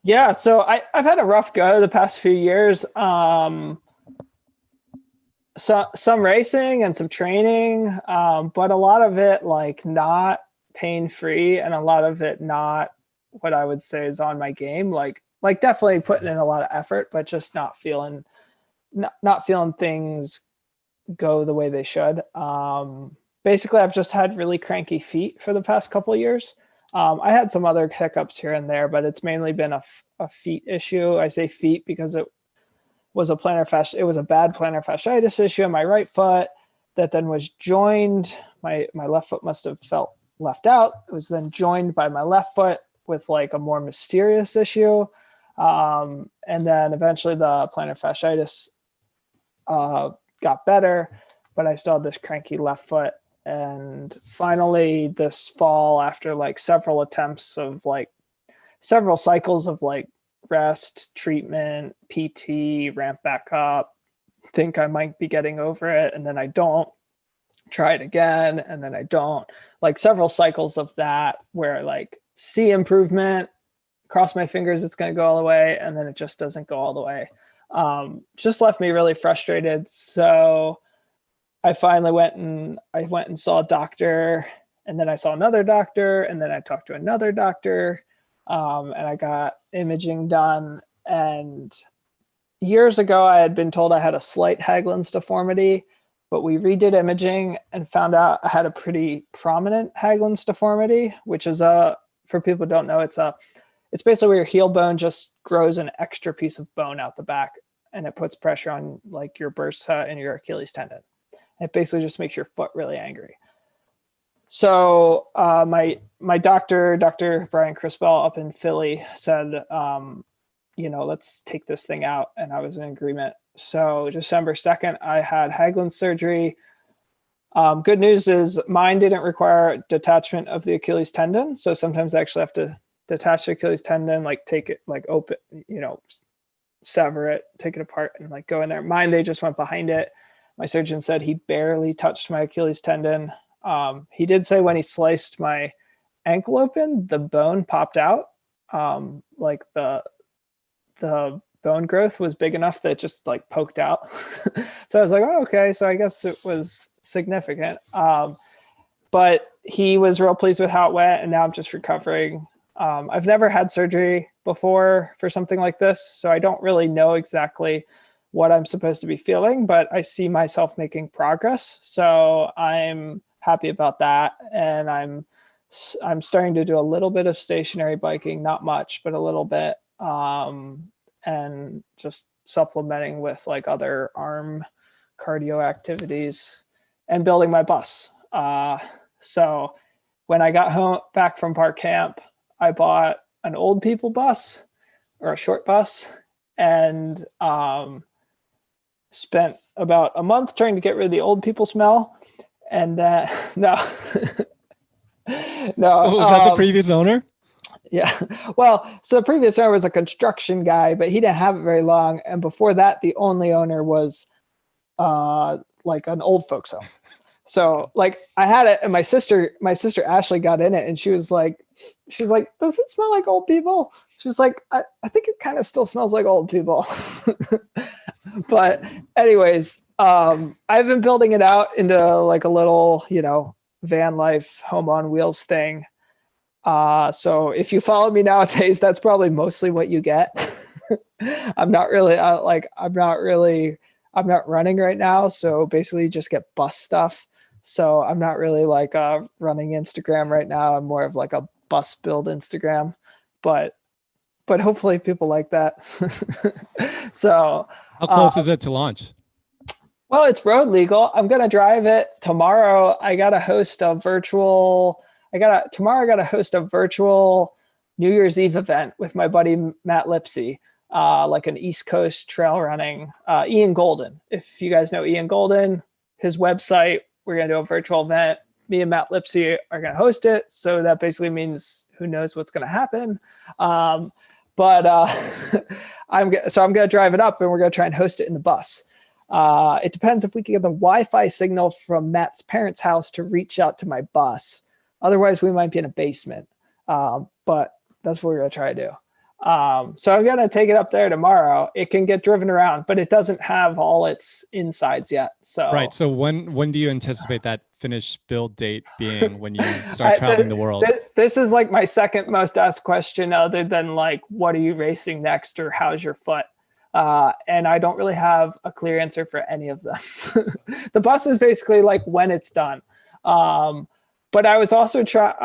Yeah. So I've had a rough go the past few years. So some racing and some training, but a lot of it like not pain-free and a lot of it not what I would say is on my game. Like definitely putting in a lot of effort, but just not feeling things go the way they should. Basically I've just had really cranky feet for the past couple of years. I had some other hiccups here and there, but it's mainly been a feet issue. I say feet because it was a bad plantar fasciitis issue on my right foot that then was joined. My left foot must have felt left out. It was then joined by my left foot with like a more mysterious issue. And then eventually the plantar fasciitis got better, but I still had this cranky left foot. And finally this fall, after like several attempts of like several cycles of like rest, treatment, PT, ramp back up, think I might be getting over it, and then I don't, try it again, and then I don't, like several cycles of that where like see improvement, cross my fingers it's going to go all the way, and then it just doesn't go all the way. Just left me really frustrated. So I finally went and saw a doctor, and then I saw another doctor, and then I talked to another doctor, and I got imaging done. And years ago, I had been told I had a slight Haglund's deformity, but we redid imaging and found out I had a pretty prominent Haglund's deformity, which is for people who don't know, it's basically where your heel bone just grows an extra piece of bone out the back, and it puts pressure on like your bursa and your Achilles tendon. It basically just makes your foot really angry. So my doctor, Dr. Brian Crispell up in Philly, said, let's take this thing out. And I was in agreement. So December 2nd, I had Haglund's surgery. Good news is mine didn't require detachment of the Achilles tendon. So sometimes I actually have to detach the Achilles tendon, like take it, like open, sever it, take it apart and like go in there. Mine, they just went behind it. My surgeon said he barely touched my Achilles tendon. He did say when he sliced my ankle open, the bone popped out. Like the bone growth was big enough that it just like poked out. So I was like, oh, okay. So I guess it was significant. But he was real pleased with how it went, and now I'm just recovering. I've never had surgery before for something like this, so I don't really know exactly what I'm supposed to be feeling, but I see myself making progress. So I'm happy about that. And I'm starting to do a little bit of stationary biking, not much, but a little bit. And just supplementing with like other arm cardio activities and building my bus. So when I got home back from Barcamp, I bought an old people bus or a short bus and spent about a month trying to get rid of the old people smell. And no, no. Oh, was that the previous owner? Yeah. Well, so the previous owner was a construction guy, but he didn't have it very long. And before that, the only owner was like an old folks home. So like I had it, and my sister Ashley got in it, and she's like, does it smell like old people? She's like, I think it kind of still smells like old people. But anyways, I've been building it out into like a little, van life home on wheels thing. So if you follow me nowadays, that's probably mostly what you get. I'm not running right now. So basically you just get bus stuff. So I'm not really like running Instagram right now. I'm more of like a bus build Instagram, but hopefully people like that. So how close is it to launch? Well, it's road legal. I'm going to drive it tomorrow. I got to host a virtual New Year's Eve event with my buddy, Matt Lipsy, like an East Coast trail running, Ian Golden. If you guys know Ian Golden, his website, we're going to do a virtual event. Me and Matt Lipsy are going to host it. So that basically means who knows what's going to happen. I'm going to drive it up and we're going to try and host it in the bus. It depends if we can get the Wi-Fi signal from Matt's parents' house to reach out to my bus. Otherwise, we might be in a basement. But that's what we're going to try to do. So I'm going to take it up there tomorrow. It can get driven around, but it doesn't have all its insides yet. So right. So when do you anticipate that finished build date being when you start traveling the world? This is like my second most asked question other than like, what are you racing next or how's your foot? And I don't really have a clear answer for any of them. The bus is basically like when it's done. But I was also trying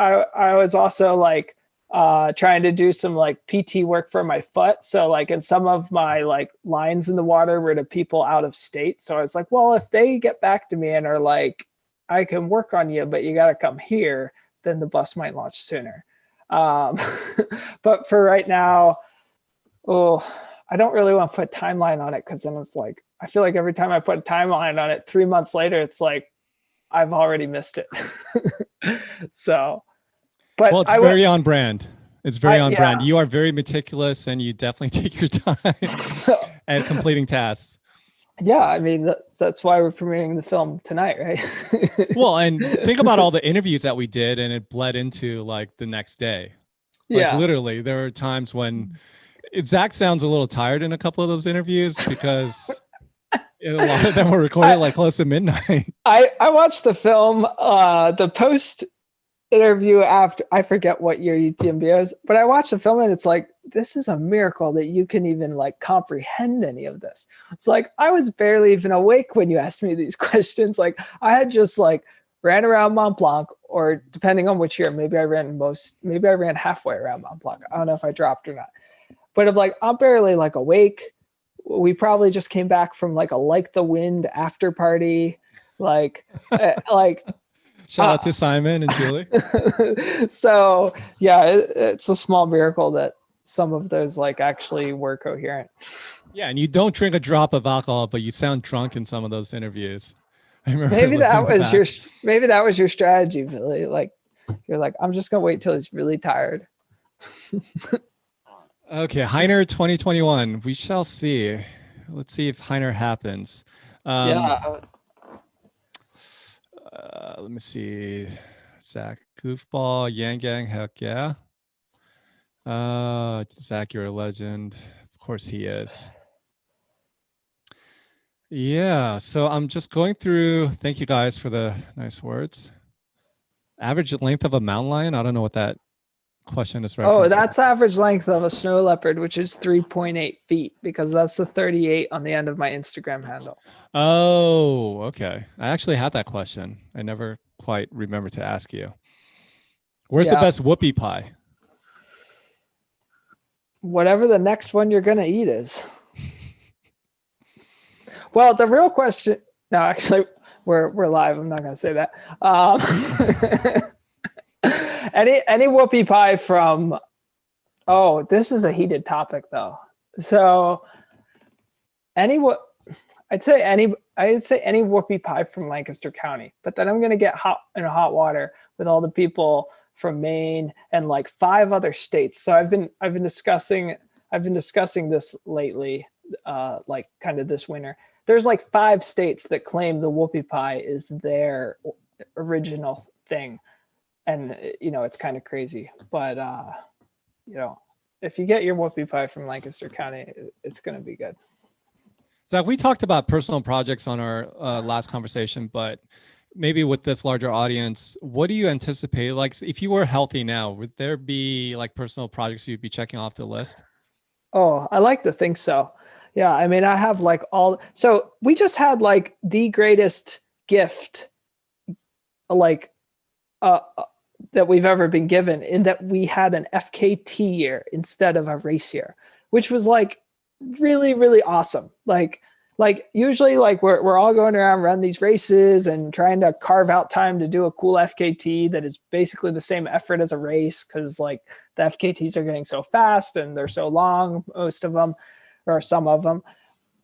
to do some like PT work for my foot. So like in some of my like lines in the water were to people out of state. So I was like, well, if they get back to me and are like, I can work on you, but you got to come here, then the bus might launch sooner. But for right now, I don't really want to put a timeline on it because then it's like, I feel like every time I put a timeline on it, 3 months later, it's like, I've already missed it. So, but well, it's very on brand. It's very on brand. You are very meticulous and you definitely take your time at completing tasks. Yeah. I mean, that's why we're premiering the film tonight, right? Well, and think about all the interviews that we did and it bled into like the next day. Like literally there were times when Zach sounds a little tired in a couple of those interviews because a lot of them were recorded like close to midnight. I watched the film, the post interview after, I forget what year UTMB is, but I watched the film and it's like, this is a miracle that you can even like comprehend any of this. It's like, I was barely even awake when you asked me these questions. Like I had just like ran around Mont Blanc, or depending on which year, maybe I ran halfway around Mont Blanc. I don't know if I dropped or not. But I'm barely like awake. We probably just came back from like the Wind after party. Like shout out to Simon and Julie. So yeah, it's a small miracle that some of those like actually were coherent. Yeah, and you don't drink a drop of alcohol, but you sound drunk in some of those interviews. I remember maybe that was your strategy, Billy. Like you're like, I'm just gonna wait till he's really tired. Okay, Heiner 2021. We shall see. Let's see if Heiner happens. Let me see. Zach, goofball, Yang Gang, heck yeah. Zach, you're a legend. Of course he is. Yeah, so I'm just going through. Thank you guys for the nice words. Average length of a mountain lion. I don't know what that question is referencing. Oh, that's average length of a snow leopard, which is 3.8 feet, because that's the 38 on the end of my Instagram handle. Oh, okay. I actually had that question. I never quite remember to ask you. Where's the best whoopie pie? Whatever the next one you're going to eat is. Well, the real question, No, actually, we're live. I'm not gonna say that. Any Whoopee Pie from? Oh, this is a heated topic though. So I'd say any Whoopee Pie from Lancaster County, but then I'm gonna get hot water with all the people from Maine and like 5 other states. So I've been discussing this lately, like kind of this winter. There's like 5 states that claim the Whoopee Pie is their original thing, and it's kind of crazy. But if you get your Whoopee Pie from Lancaster County, it's gonna be good. Zach, we talked about personal projects on our last conversation, but maybe with this larger audience, what do you anticipate? Like, if you were healthy now, would there be like personal projects you'd be checking off the list? Oh, I like to think so. Yeah, I mean, I have like so we just had like the greatest gift, like, that we've ever been given, in that we had an FKT year instead of a race year, which was like really, really awesome. Like usually like we're all going around running these races and trying to carve out time to do a cool FKT that is basically the same effort as a race, because like the FKTs are getting so fast and they're so long, most of them, or some of them.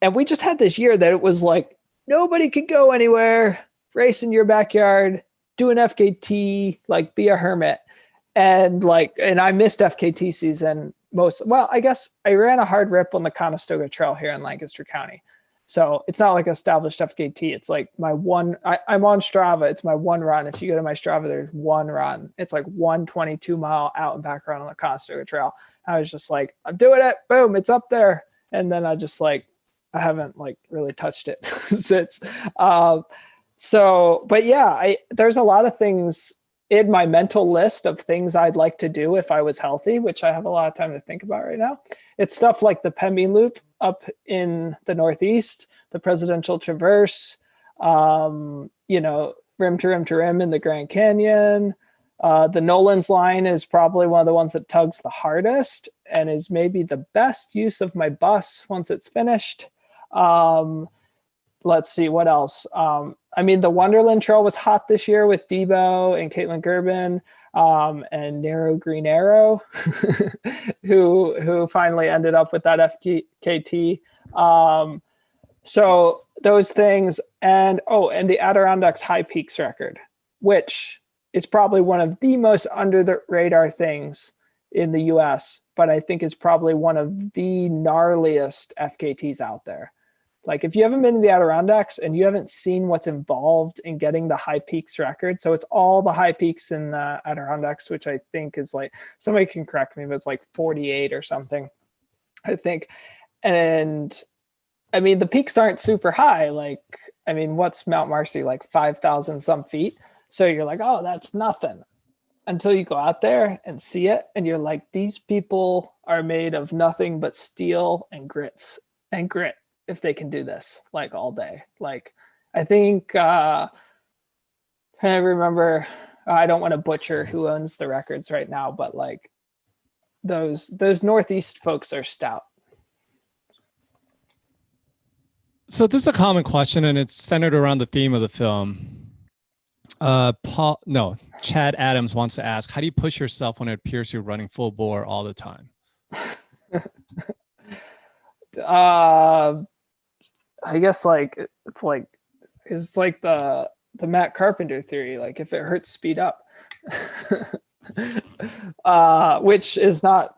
And we just had this year that it was like nobody could go anywhere, race in your backyard, do an FKT, like be a hermit. And I missed FKT season I guess I ran a hard rip on the Conestoga Trail here in Lancaster County. So it's not like established FKT. It's like my one, I'm on Strava. It's my one run. If you go to my Strava, there's one run. It's like 122-mile out and back run on the Conestoga Trail. I was just like, I'm doing it. Boom, it's up there. And then I haven't like really touched it since. But yeah, there's a lot of things in my mental list of things I'd like to do if I was healthy, which I have a lot of time to think about right now. It's stuff like the Pemby Loop up in the Northeast, the Presidential Traverse, rim to rim to rim in the Grand Canyon. The Nolan's line is probably one of the ones that tugs the hardest and is maybe the best use of my bus once it's finished. Let's see what else. I mean, the Wonderland Trail was hot this year with Debo and Caitlin Gerben, and Narrow Green Arrow, who finally ended up with that FKT. So those things, and the Adirondacks High Peaks record, which is probably one of the most under the radar things in the US, but I think is probably one of the gnarliest FKTs out there. Like if you haven't been to the Adirondacks and you haven't seen what's involved in getting the High Peaks record, so it's all the high peaks in the Adirondacks, which I think is like, somebody can correct me, but it's like 48 or something, I think. And I mean, the peaks aren't super high. Like, I mean, what's Mount Marcy, like 5,000 some feet? So you're like, oh, that's nothing, until you go out there and see it. And you're like, these people are made of nothing but steel and grit if they can do this like all day. Like, I think, I remember, I don't want to butcher who owns the records right now, but like those Northeast folks are stout. So this is a common question, and it's centered around the theme of the film. Chad Adams wants to ask, how do you push yourself when it appears you're running full bore all the time? I guess it's like the Matt Carpenter theory. Like if it hurts, speed up. Which is not,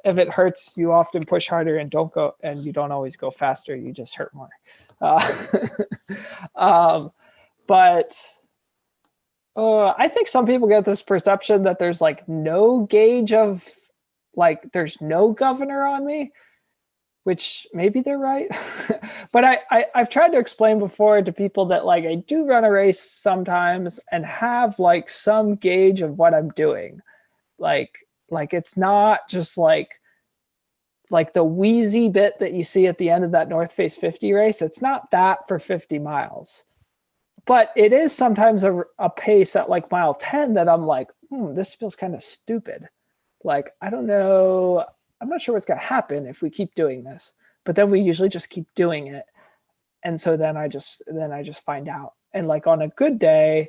if it hurts, you often push harder and you don't always go faster. You just hurt more. But I think some people get this perception that there's like no gauge of, like there's no governor on me, which maybe they're right. But I've tried to explain before to people that like I do run a race sometimes and have like some gauge of what I'm doing. Like it's not just like the wheezy bit that you see at the end of that North Face 50 race. It's not that for 50 miles. But it is sometimes a pace at like mile 10 that I'm like, this feels kind of stupid. Like, I don't know. I'm not sure what's going to happen if we keep doing this. But then we usually just keep doing it. And so then I just find out. And like on a good day,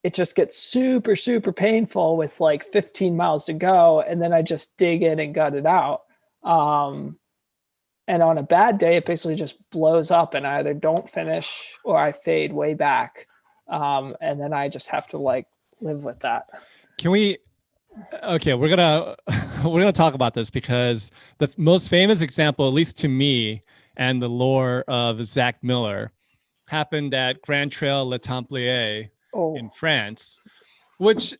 it just gets super, super painful with like 15 miles to go. And then I just dig in and gut it out. And on a bad day, it basically just blows up and I either don't finish or I fade way back. And then I just have to like live with that. Okay, we're gonna talk about this because the most famous example, at least to me, and the lore of Zach Miller happened at Grand Trail Le Templier in France, which,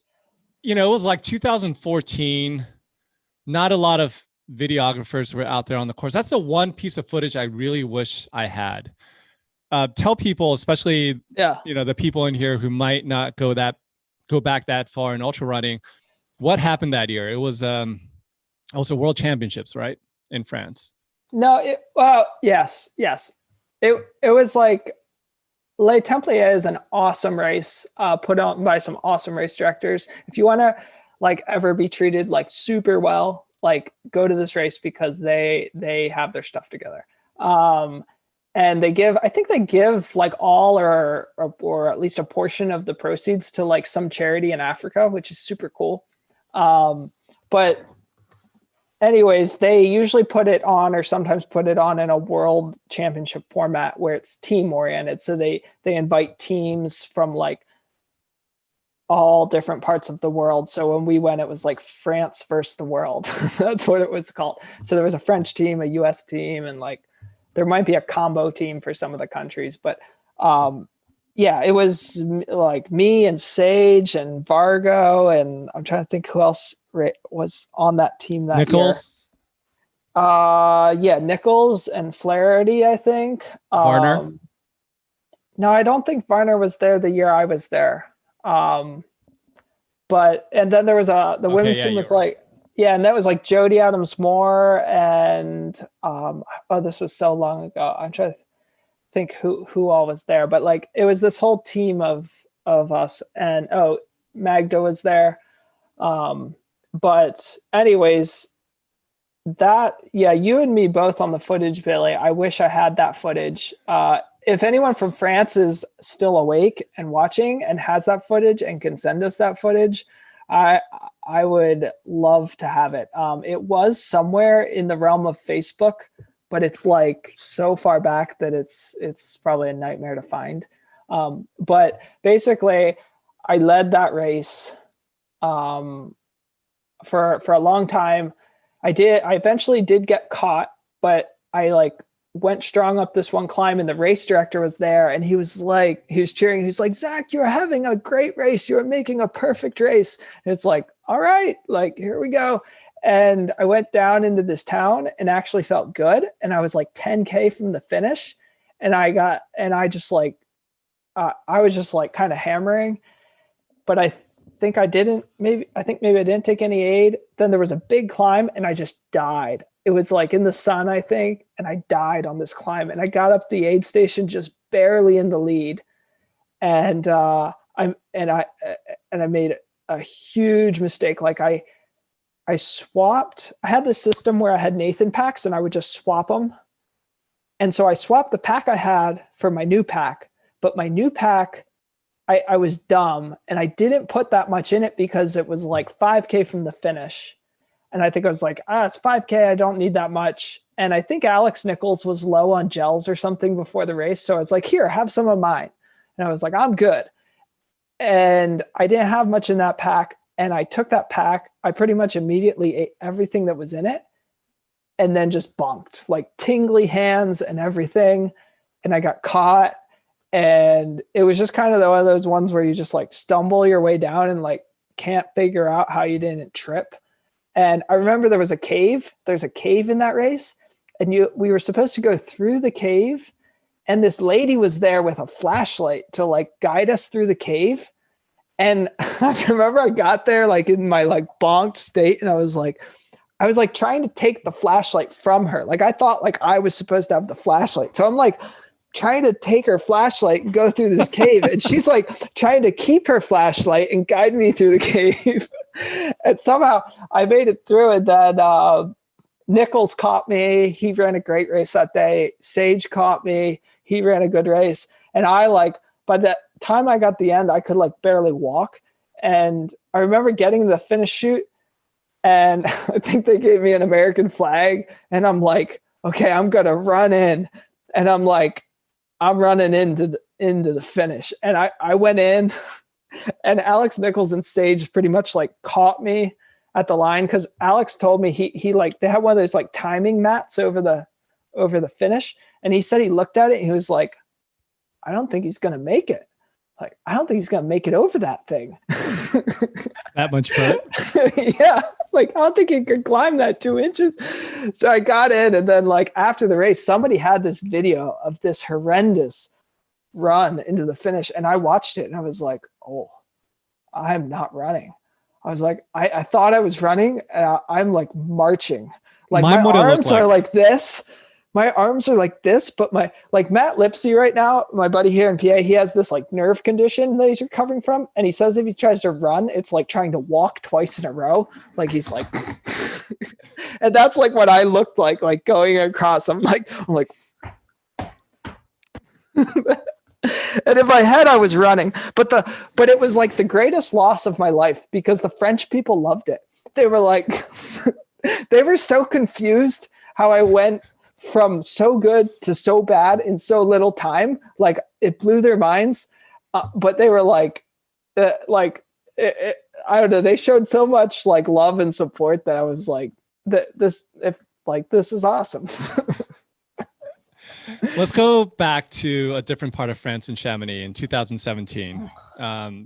it was like 2014. Not a lot of videographers were out there on the course. That's the one piece of footage I really wish I had. Tell people, especially the people in here who might not go back that far in ultra running, what happened that year. It was also World Championships, right, in France? No, yes. It was like Le Templier is an awesome race put on by some awesome race directors. If you want to like ever be treated like super well, like go to this race because they have their stuff together. And I think they give like all or at least a portion of the proceeds to like some charity in Africa, which is super cool. But anyways, they usually put it on or sometimes put it on in a world championship format where it's team oriented. So they invite teams from like all different parts of the world. So when we went, it was like France versus the world. That's what it was called. So there was a French team, a US team, and like there might be a combo team for some of the countries. But it was like me and Sage and Vargo, and I'm trying to think who else was on that team that Nichols? year. Nichols and Flaherty, I think. Varner? No, I don't think Varner was there the year I was there. But and then there was the women's team was right. And that was like Jody Adams Moore and this was so long ago. I'm trying to think who all was there, but like it was this whole team of us, and Magda was there. But anyways, you and me both on the footage, Billy. I wish I had that footage. If anyone from France is still awake and watching and has that footage and can send us that footage, I would love to have it. It was somewhere in the realm of Facebook, but it's like so far back that it's probably a nightmare to find. But basically, I led that race for a long time. I eventually did get caught, but I went strong up this one climb, and the race director was there, and he was cheering. He's like, Zach, you're having a great race. You're making a perfect race. And it's like, all right, like, here we go. And I went down into this town and actually felt good. And I was like 10K from the finish. And I was just like kind of hammering, but I think maybe I didn't take any aid. Then there was a big climb and I just died. It was like in the sun, I think, and I died on this climb. And I got up the aid station just barely in the lead, and I made a huge mistake. Like I swapped. I had this system where I had Nathan packs, and I would just swap them. And so I swapped the pack I had for my new pack, but my new pack, I was dumb, and I didn't put that much in it because it was like 5K from the finish. And I think I was like, it's 5K. I don't need that much. And I think Alex Nichols was low on gels or something before the race. So I was like, here, have some of mine. And I was like, I'm good. And I didn't have much in that pack. And I took that pack. I pretty much immediately ate everything that was in it and then just bunked, like tingly hands and everything. And I got caught. And it was just kind of one of those ones where you just like stumble your way down and like can't figure out how you didn't trip. And I remember there was a cave. There's a cave in that race, and we were supposed to go through the cave, and this lady was there with a flashlight to like guide us through the cave. And I remember I got there like in my like bonked state, and I was like trying to take the flashlight from her. Like I thought like I was supposed to have the flashlight. So I'm like trying to take her flashlight and go through this cave, and she's like trying to keep her flashlight and guide me through the cave. And somehow I made it through, and then Nichols caught me. He ran a great race that day. Sage caught me. He ran a good race. And I by the time I got the end, I could barely walk. And I remember getting the finish chute, and I think they gave me an American flag. And I'm like, okay, I'm going to run in. And I'm running into the finish. And I went in, and Alex Nichols and Sage pretty much caught me at the line, because Alex told me he they had one of those timing mats over the finish, and he said he looked at it and he was like, I don't think he's gonna make it. I don't think he's gonna make it over that thing. That much foot? Yeah, I don't think he could climb that 2 inches. So I got in, and then after the race, somebody had this video of this horrendous run into the finish, and I watched it and I was like, oh, I'm not running. I was like, I thought I was running, and I'm marching. My arms are like this. My arms are like this, but my Matt Lipsy right now, my buddy here in PA, he has this nerve condition that he's recovering from. And he says if he tries to run, it's like trying to walk twice in a row. He's and that's what I looked like going across. I'm like, and in my head I was running, but it was the greatest loss of my life, because the French people loved it. They were they were so confused how I went from so good to so bad in so little time. It blew their minds. But they were I don't know. They showed so much love and support that I was this is awesome. Let's go back to a different part of France in Chamonix in 2017.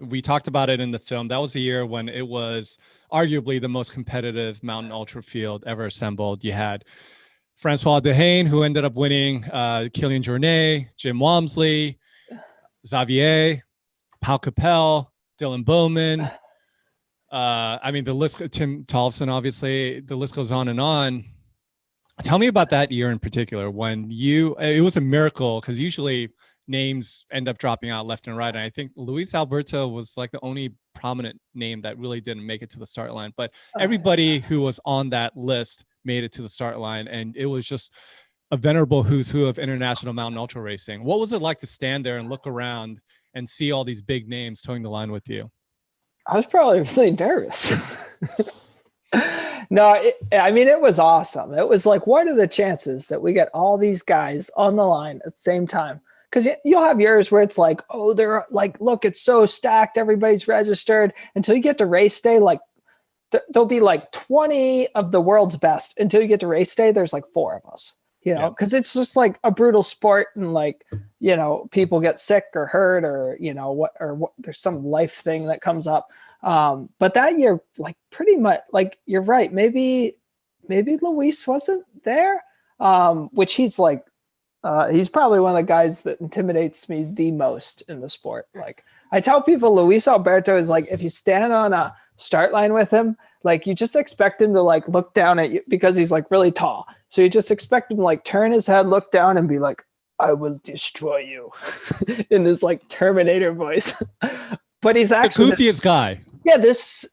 We talked about it in the film. That was the year when it was arguably the most competitive mountain ultra field ever assembled. You had Francois Dehaene, who ended up winning, Kilian Jornet, Jim Walmsley, Xavier, Pau Capel, Dylan Bowman. The list, Tim Tollefson, obviously, the list goes on and on. Tell me about that year in particular, when it was a miracle, because usually names end up dropping out left and right. And I think Luis Alberto was the only prominent name that really didn't make it to the start line. But everybody who was on that list made it to the start line. And it was just a venerable who's who of international mountain ultra racing. What was it like to stand there and look around and see all these big names towing the line with you? I was probably really nervous. No, it was awesome. It was what are the chances that we get all these guys on the line at the same time? Because you'll have years where it's oh, they're look, it's so stacked, everybody's registered, until you get to race day. There'll be 20 of the world's best. Until you get to race day, there's 4 of us, because it's just a brutal sport, and people get sick or hurt, or what there's some life thing that comes up. But that year, pretty much, you're right. Maybe Luis wasn't there, which he's he's probably one of the guys that intimidates me the most in the sport. I tell people, Luis Alberto is if you stand on a start line with him, you just expect him to look down at you, because he's really tall. So you just expect him to turn his head, look down, and be I will destroy you in this Terminator voice. But he's actually the goofiest guy. Yeah, this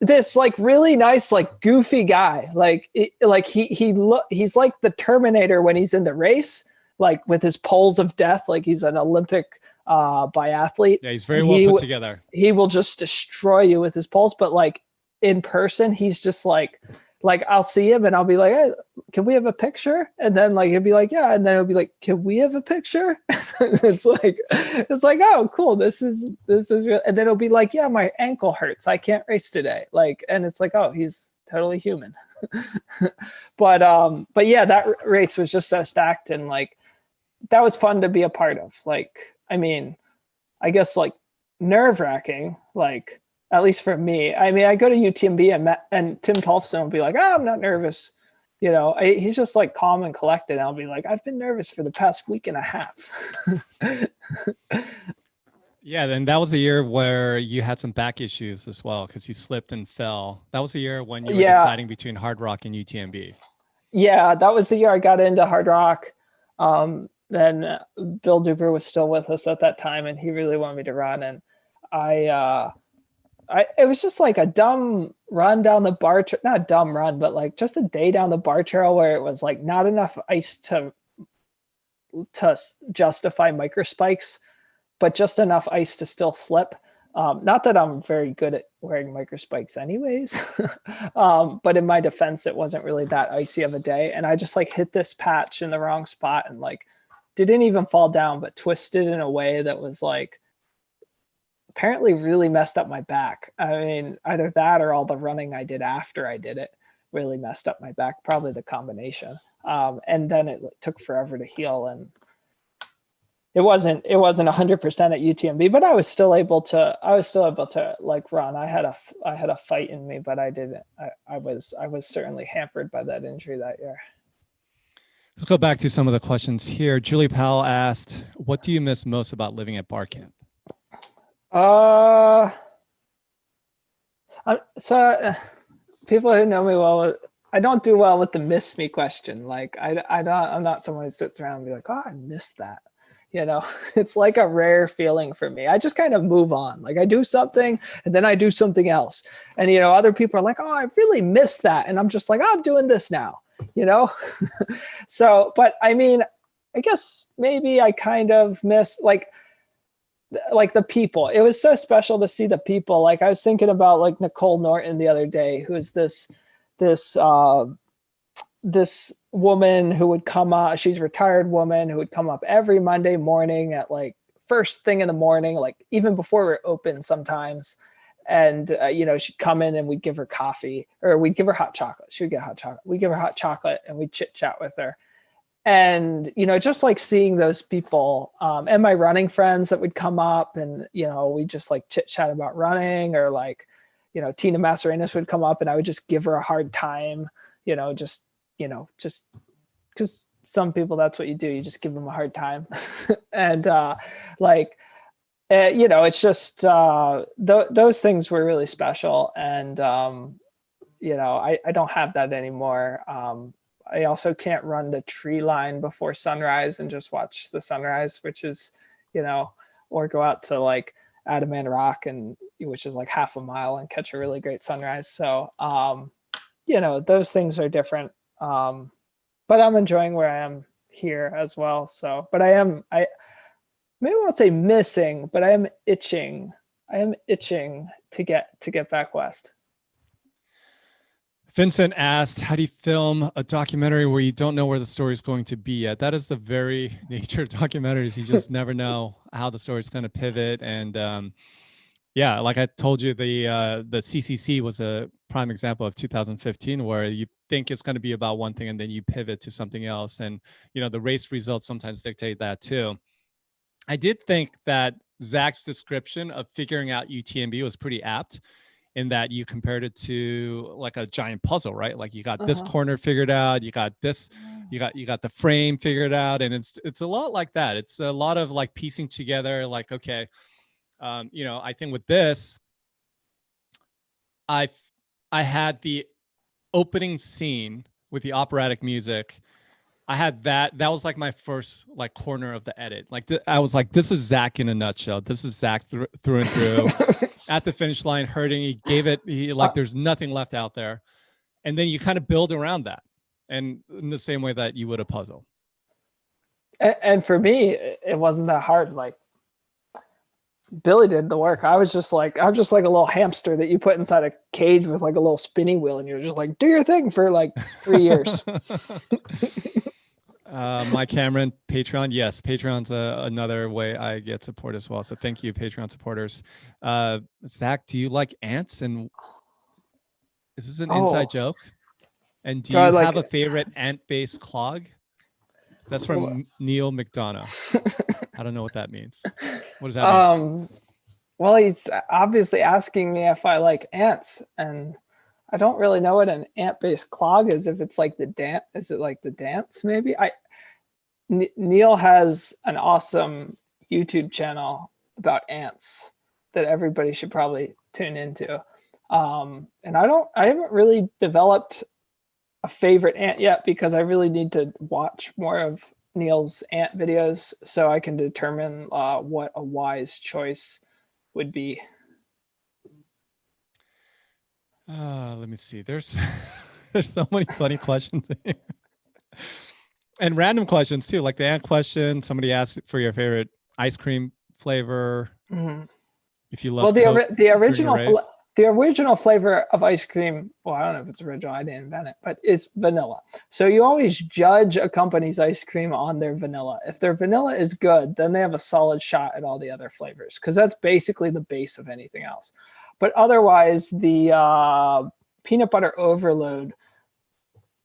really nice goofy guy. He's like the Terminator when he's in the race, with his poles of death, he's an Olympic biathlete. Yeah, he's very well put together. He will just destroy you with his poles, but in person, he's just I'll see him and I'll be hey, can we have a picture? And then he'll be yeah, and then he'll be can we have a picture? it's oh, cool, this is real. And then it'll be yeah, my ankle hurts, I can't race today. And it's oh, he's totally human. but yeah, that race was just so stacked, and that was fun to be a part of. I guess nerve-wracking, at least for me. I go to UTMB and Tim Tollefson will be oh, I'm not nervous. He's just calm and collected. And I'll be I've been nervous for the past week and a half. Yeah, then that was the year where you had some back issues as well, because you slipped and fell. That was the year when you were deciding between Hard Rock and UTMB. Yeah, that was the year I got into Hard Rock. Then Bill Duber was still with us at that time, and he really wanted me to run. And I it was just like a dumb run down the bar, not a dumb run, but like just a day down the bar trail where it was like not enough ice to justify micro spikes, but just enough ice to still slip. Not that I'm very good at wearing micro spikes anyways, but in my defense, it wasn't really that icy of a day. And I just like hit this patch in the wrong spot and like didn't even fall down, but twisted in a way that was like apparently really messed up my back. I mean, either that or all the running I did after I did it really messed up my back, probably the combination. And then it took forever to heal, and it wasn't 100% at UTMB, but I was still able to like run. I had a fight in me, but I didn't. I was certainly hampered by that injury that year. Let's go back to some of the questions here. Julie Powell asked, what do you miss most about living at Barcamp? So people who know me well, I don't do well with the miss me question. Like I'm not someone who sits around and be like, oh, I missed that. You know, it's like a rare feeling for me. I just kind of move on. Like I do something and then I do something else. And, you know, other people are like, oh, I really missed that. And I'm just like, oh, I'm doing this now, you know? So, but I mean, I guess maybe I kind of miss like the people. It was so special to see the people. Like I was thinking about like Nicole Norton the other day, who is this woman who would come up. She's a retired woman who would come up every Monday morning at like first thing in the morning, like even before we're open sometimes. And, you know, she'd come in and we'd give her coffee, or we'd give her hot chocolate. She would get hot chocolate. We'd give her hot chocolate and we'd chit chat with her. And, you know, just like seeing those people, and my running friends that would come up and, you know, we just like chit chat about running, or like, you know, Tina Mascarenas would come up and I would just give her a hard time, you know, just because some people, that's what you do. You just give them a hard time. And you know, it's just those things were really special. And, you know, I don't have that anymore. I also can't run the tree line before sunrise and just watch the sunrise, which is, you know, or go out to like Adamant Rock, and which is like half a mile, and catch a really great sunrise. So, you know, those things are different. But I'm enjoying where I am here as well. So, but I maybe I won't say missing, but I am itching. I am itching to get back west. Vincent asked, how do you film a documentary where you don't know where the story is going to be yet? That is the very nature of documentaries. You just never know how the story is going to pivot. And yeah, like I told you, the CCC was a prime example of 2015, where you think it's going to be about one thing and then you pivot to something else. And, you know, the race results sometimes dictate that too. I did think that Zach's description of figuring out UTMB was pretty apt, in that you compared it to like a giant puzzle, right? Like you got this corner figured out, you got this, you got the frame figured out. And it's a lot like that. It's a lot of like piecing together, like, okay, you know, I think with this, I had the opening scene with the operatic music. I had that was like my first like corner of the edit. Like I was like, this is Zach in a nutshell. This is Zach through and through. At the finish line, hurting. He like there's nothing left out there. And then you kind of build around that, and in the same way that you would a puzzle. And for me, it wasn't that hard. Like Billy did the work. I'm just like a little hamster that you put inside a cage with like a little spinning wheel, and you're just like, do your thing for like 3 years. Mike Cameron, Patreon. Yes, Patreon's another way I get support as well. So thank you, Patreon supporters. Zach, do you like ants? And is this an inside joke? And do you have a favorite ant-based clog? That's from Neil McDonough. I don't know what that means. What does that mean? Well, he's obviously asking me if I like ants, and I don't really know what an ant-based clog is. If it's like the dance, is it like the dance? Maybe Neil has an awesome YouTube channel about ants that everybody should probably tune into. And I haven't really developed a favorite ant yet, because I really need to watch more of Neil's ant videos so I can determine what a wise choice would be. Let me see. There's there's so many funny questions here. And random questions too, like the ant question. Somebody asked for your favorite ice cream flavor. Mhm. If you Well, love Coke the during your race. the original flavor of ice cream, well, I don't know if it's original, I didn't invent it, but it's vanilla. So you always judge a company's ice cream on their vanilla. If their vanilla is good, then they have a solid shot at all the other flavors, because that's basically the base of anything else. But otherwise, the peanut butter overload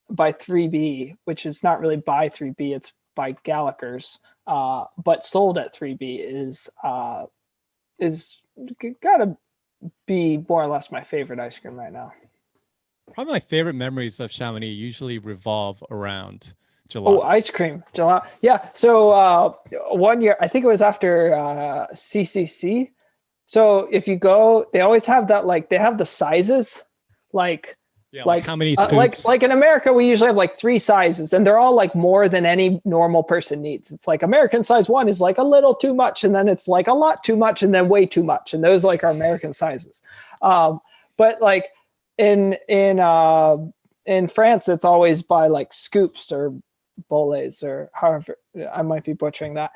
by 3B, which is not really by 3B, it's by Gallagher's, but sold at 3B, is gotta be more or less my favorite ice cream right now. Probably my favorite memories of Chamonix usually revolve around gelato. Oh, ice cream, gelato. Yeah. So one year, I think it was after CCC. So if you go, they always have that, like they have the sizes, like Yeah, like how many like scoops? in America, we usually have like 3 sizes, and they're all like more than any normal person needs. It's like American size 1 is like a little too much, and then it's like a lot too much, and then way too much, and those like are American sizes. But like in France, it's always by like scoops or boles, or however, I might be butchering that.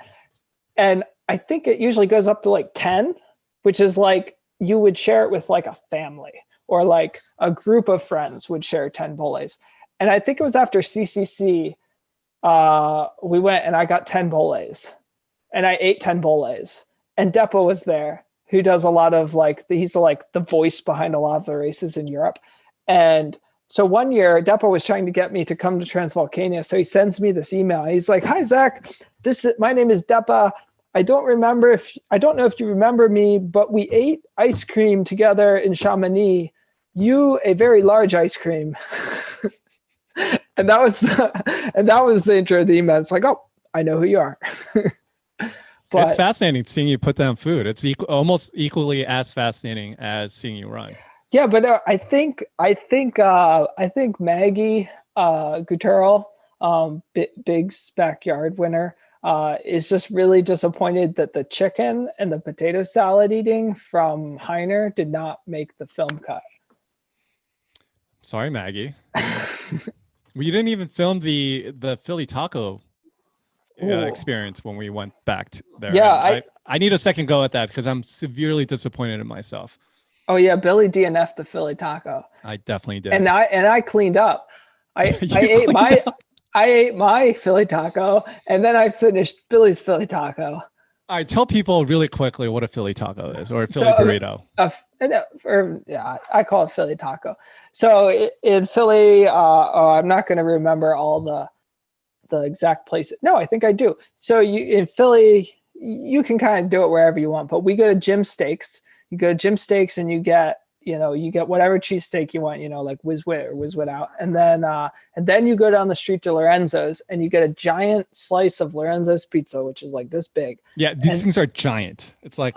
And I think it usually goes up to like 10, which is like you would share it with like a family, or like a group of friends would share 10 boles. And I think it was after CCC, we went and I got 10 boles, and I ate 10 boles. And Depo was there, who does a lot of like, he's like the voice behind a lot of the races in Europe. And so one year, Depo was trying to get me to come to Transvolcania. So he sends me this email. He's like, "Hi, Zach. My name is Depa. I don't know if you remember me, but we ate ice cream together in Chamonix. You a very large ice cream." and that was the intro of the email. It's like, oh, I know who you are. But it's fascinating seeing you put down food. It's almost equally as fascinating as seeing you run. Yeah, but I think Maggie Gutturl, Big's backyard winner, is just really disappointed that the chicken and the potato salad eating from Heiner did not make the film cut. Sorry, Maggie. We didn't even film the Philly taco experience when we went back there. Yeah, I need a second go at that because I'm severely disappointed in myself. Oh yeah, Billy DNF'd the Philly taco. I definitely did. And I cleaned up. I ate my Philly taco, and then I finished Billy's Philly taco. All right, tell people really quickly what a Philly taco is, or a Philly burrito. I call it Philly taco. So in Philly, I'm not going to remember all the exact places. No, I think I do. So in Philly, you can kind of do it wherever you want, but we go to Jim Steaks. You go to Jim Steaks and you get whatever cheesesteak you want, like Whiz-Wit or Whiz-Wit out. And then you go down the street to Lorenzo's and you get a giant slice of Lorenzo's pizza, which is like this big. Yeah, these things are giant. It's like,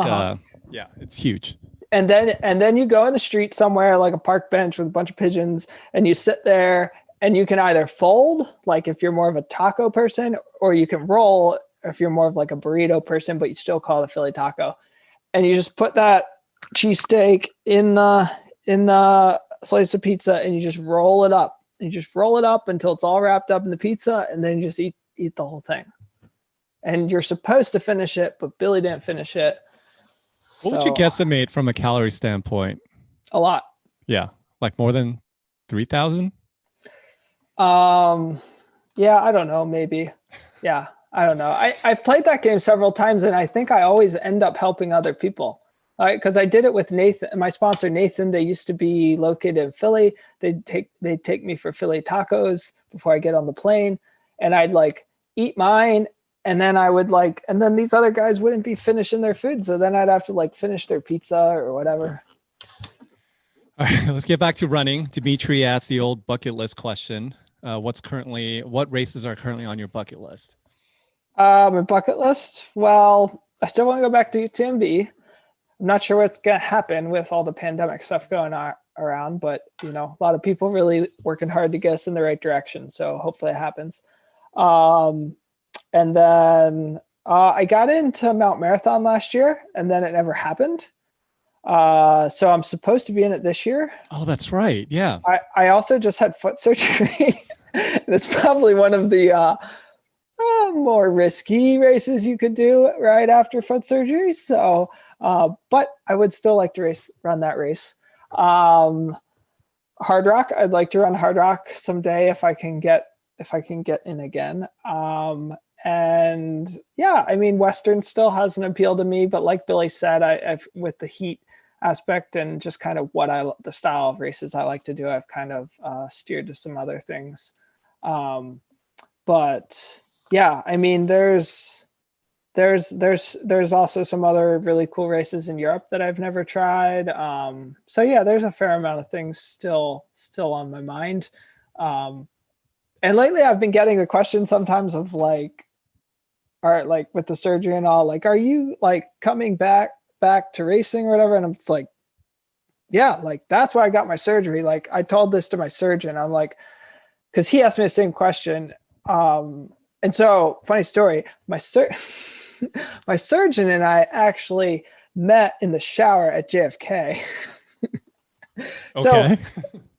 yeah, it's huge. And then you go in the street somewhere, like a park bench with a bunch of pigeons, and you sit there, and you can either fold, like if you're more of a taco person, or you can roll if you're more of like a burrito person, but you still call it a Philly taco. And you just put that cheesesteak in the slice of pizza, and you just roll it up. And you just roll it up until it's all wrapped up in the pizza, and then you just eat the whole thing. And you're supposed to finish it, but Billy didn't finish it. What would you guesstimate from a calorie standpoint? A lot. Yeah, like more than 3,000? Yeah, I don't know, maybe. Yeah, I don't know. I've played that game several times, and I think I always end up helping other people. Because I did it with Nathan, my sponsor Nathan. They used to be located in Philly. They'd take me for Philly tacos before I get on the plane, and I'd like eat mine, and then and then these other guys wouldn't be finishing their food, so then I'd have to like finish their pizza or whatever. All right, let's get back to running. Dimitri asked the old bucket list question. What races are currently on your bucket list? My bucket list? Well, I still want to go back to UTMB. I'm not sure what's going to happen with all the pandemic stuff going around, but a lot of people really working hard to get us in the right direction. So hopefully it happens. And then I got into Mount Marathon last year, and then it never happened. So I'm supposed to be in it this year. Oh, that's right. Yeah. I also just had foot surgery. That's probably one of the more risky races you could do right after foot surgery. So, but I would still like to run that race. Hard Rock, I'd like to run Hard Rock someday if I can get in again. And yeah, I mean, Western still has an appeal to me, but like Billy said, I've with the heat aspect and just kind of the style of races I like to do, I've kind of steered to some other things. But yeah, I mean, there's also some other really cool races in Europe that I've never tried. So yeah, there's a fair amount of things still on my mind. And lately I've been getting the question sometimes of like, with the surgery and all, like, are you like coming back to racing or whatever? And it's like, yeah, like that's why I got my surgery. Like I told this to my surgeon. I'm like, cause he asked me the same question. And so funny story, my surgeon and I actually met in the shower at JFK. Okay.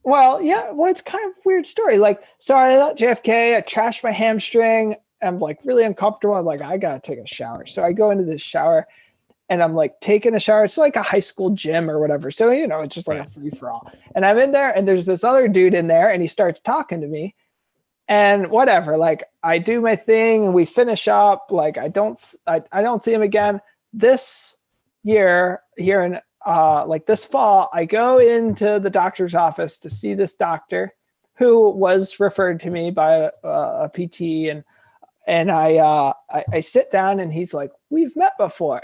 Well, it's kind of a weird story. Like, so I was at JFK, I trashed my hamstring. I'm like really uncomfortable. I'm like, I gotta take a shower. So I go into this shower and I'm like taking a shower. It's like a high school gym or whatever. So, it's just like a free for all. And I'm in there and there's this other dude in there and he starts talking to me and whatever, like I do my thing and we finish up. Like I don't see him again this year here in like this fall. I go into the doctor's office to see this doctor who was referred to me by a PT and I sit down and he's like, we've met before.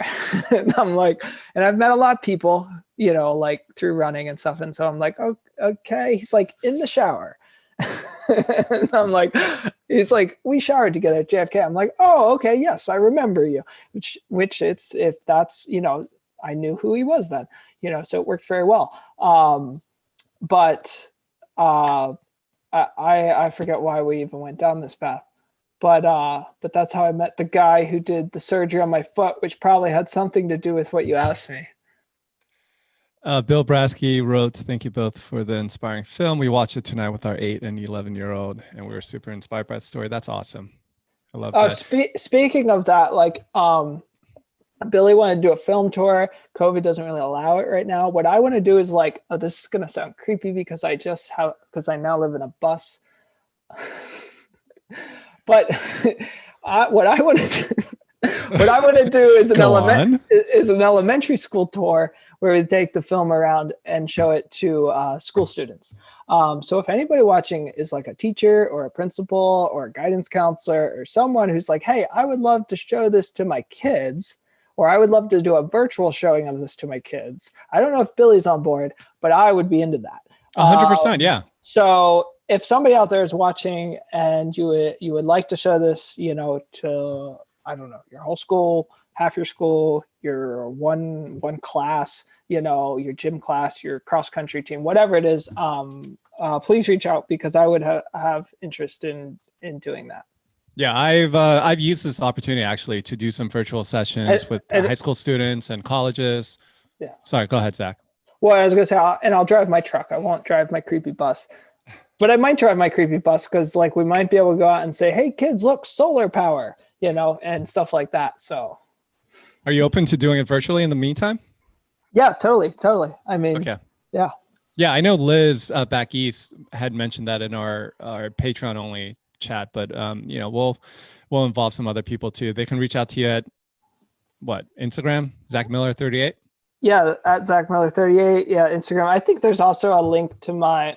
And I'm like, and I've met a lot of people, like through running and stuff. And so I'm like, oh, okay. He's like in the shower. And I'm like, he's like, we showered together at JFK. I'm like, oh, okay. Yes. I remember you, which it's, if that's, I knew who he was then, so it worked very well. But I forget why we even went down this path. But that's how I met the guy who did the surgery on my foot, which probably had something to do with what you asked me. Bill Brasky wrote, thank you both for the inspiring film. We watched it tonight with our 8 and 11-year-old, and we were super inspired by the story. That's awesome. I love that. Speaking of that, like Billy wanted to do a film tour. COVID doesn't really allow it right now. What I want to do is like, oh, this is going to sound creepy because I now live in a bus. But what I want to do is an elementary school tour where we take the film around and show it to school students. So if anybody watching is like a teacher or a principal or a guidance counselor or someone who's like, hey, I would love to show this to my kids, or I would love to do a virtual showing of this to my kids. I don't know if Billy's on board, but I would be into that. 100%. Yeah. So if somebody out there is watching and you would like to show this, to, I don't know, your whole school, half your school, your one class, your gym class, your cross country team, whatever it is, please reach out because I would have interest in doing that. Yeah, I've used this opportunity actually to do some virtual sessions with high school students and colleges. Yeah. Sorry, go ahead, Zach. Well, I was going to say, I'll drive my truck. I won't drive my creepy bus. But I might drive my creepy bus because like we might be able to go out and say, hey, kids, look, solar power, and stuff like that. So are you open to doing it virtually in the meantime? Yeah, totally. I mean, okay. Yeah. Yeah, I know Liz back east had mentioned that in our Patreon only chat, but we'll involve some other people too. They can reach out to you at what, Instagram, Zach Miller 38? Yeah, at Zach Miller 38. Yeah, Instagram. I think there's also a link to my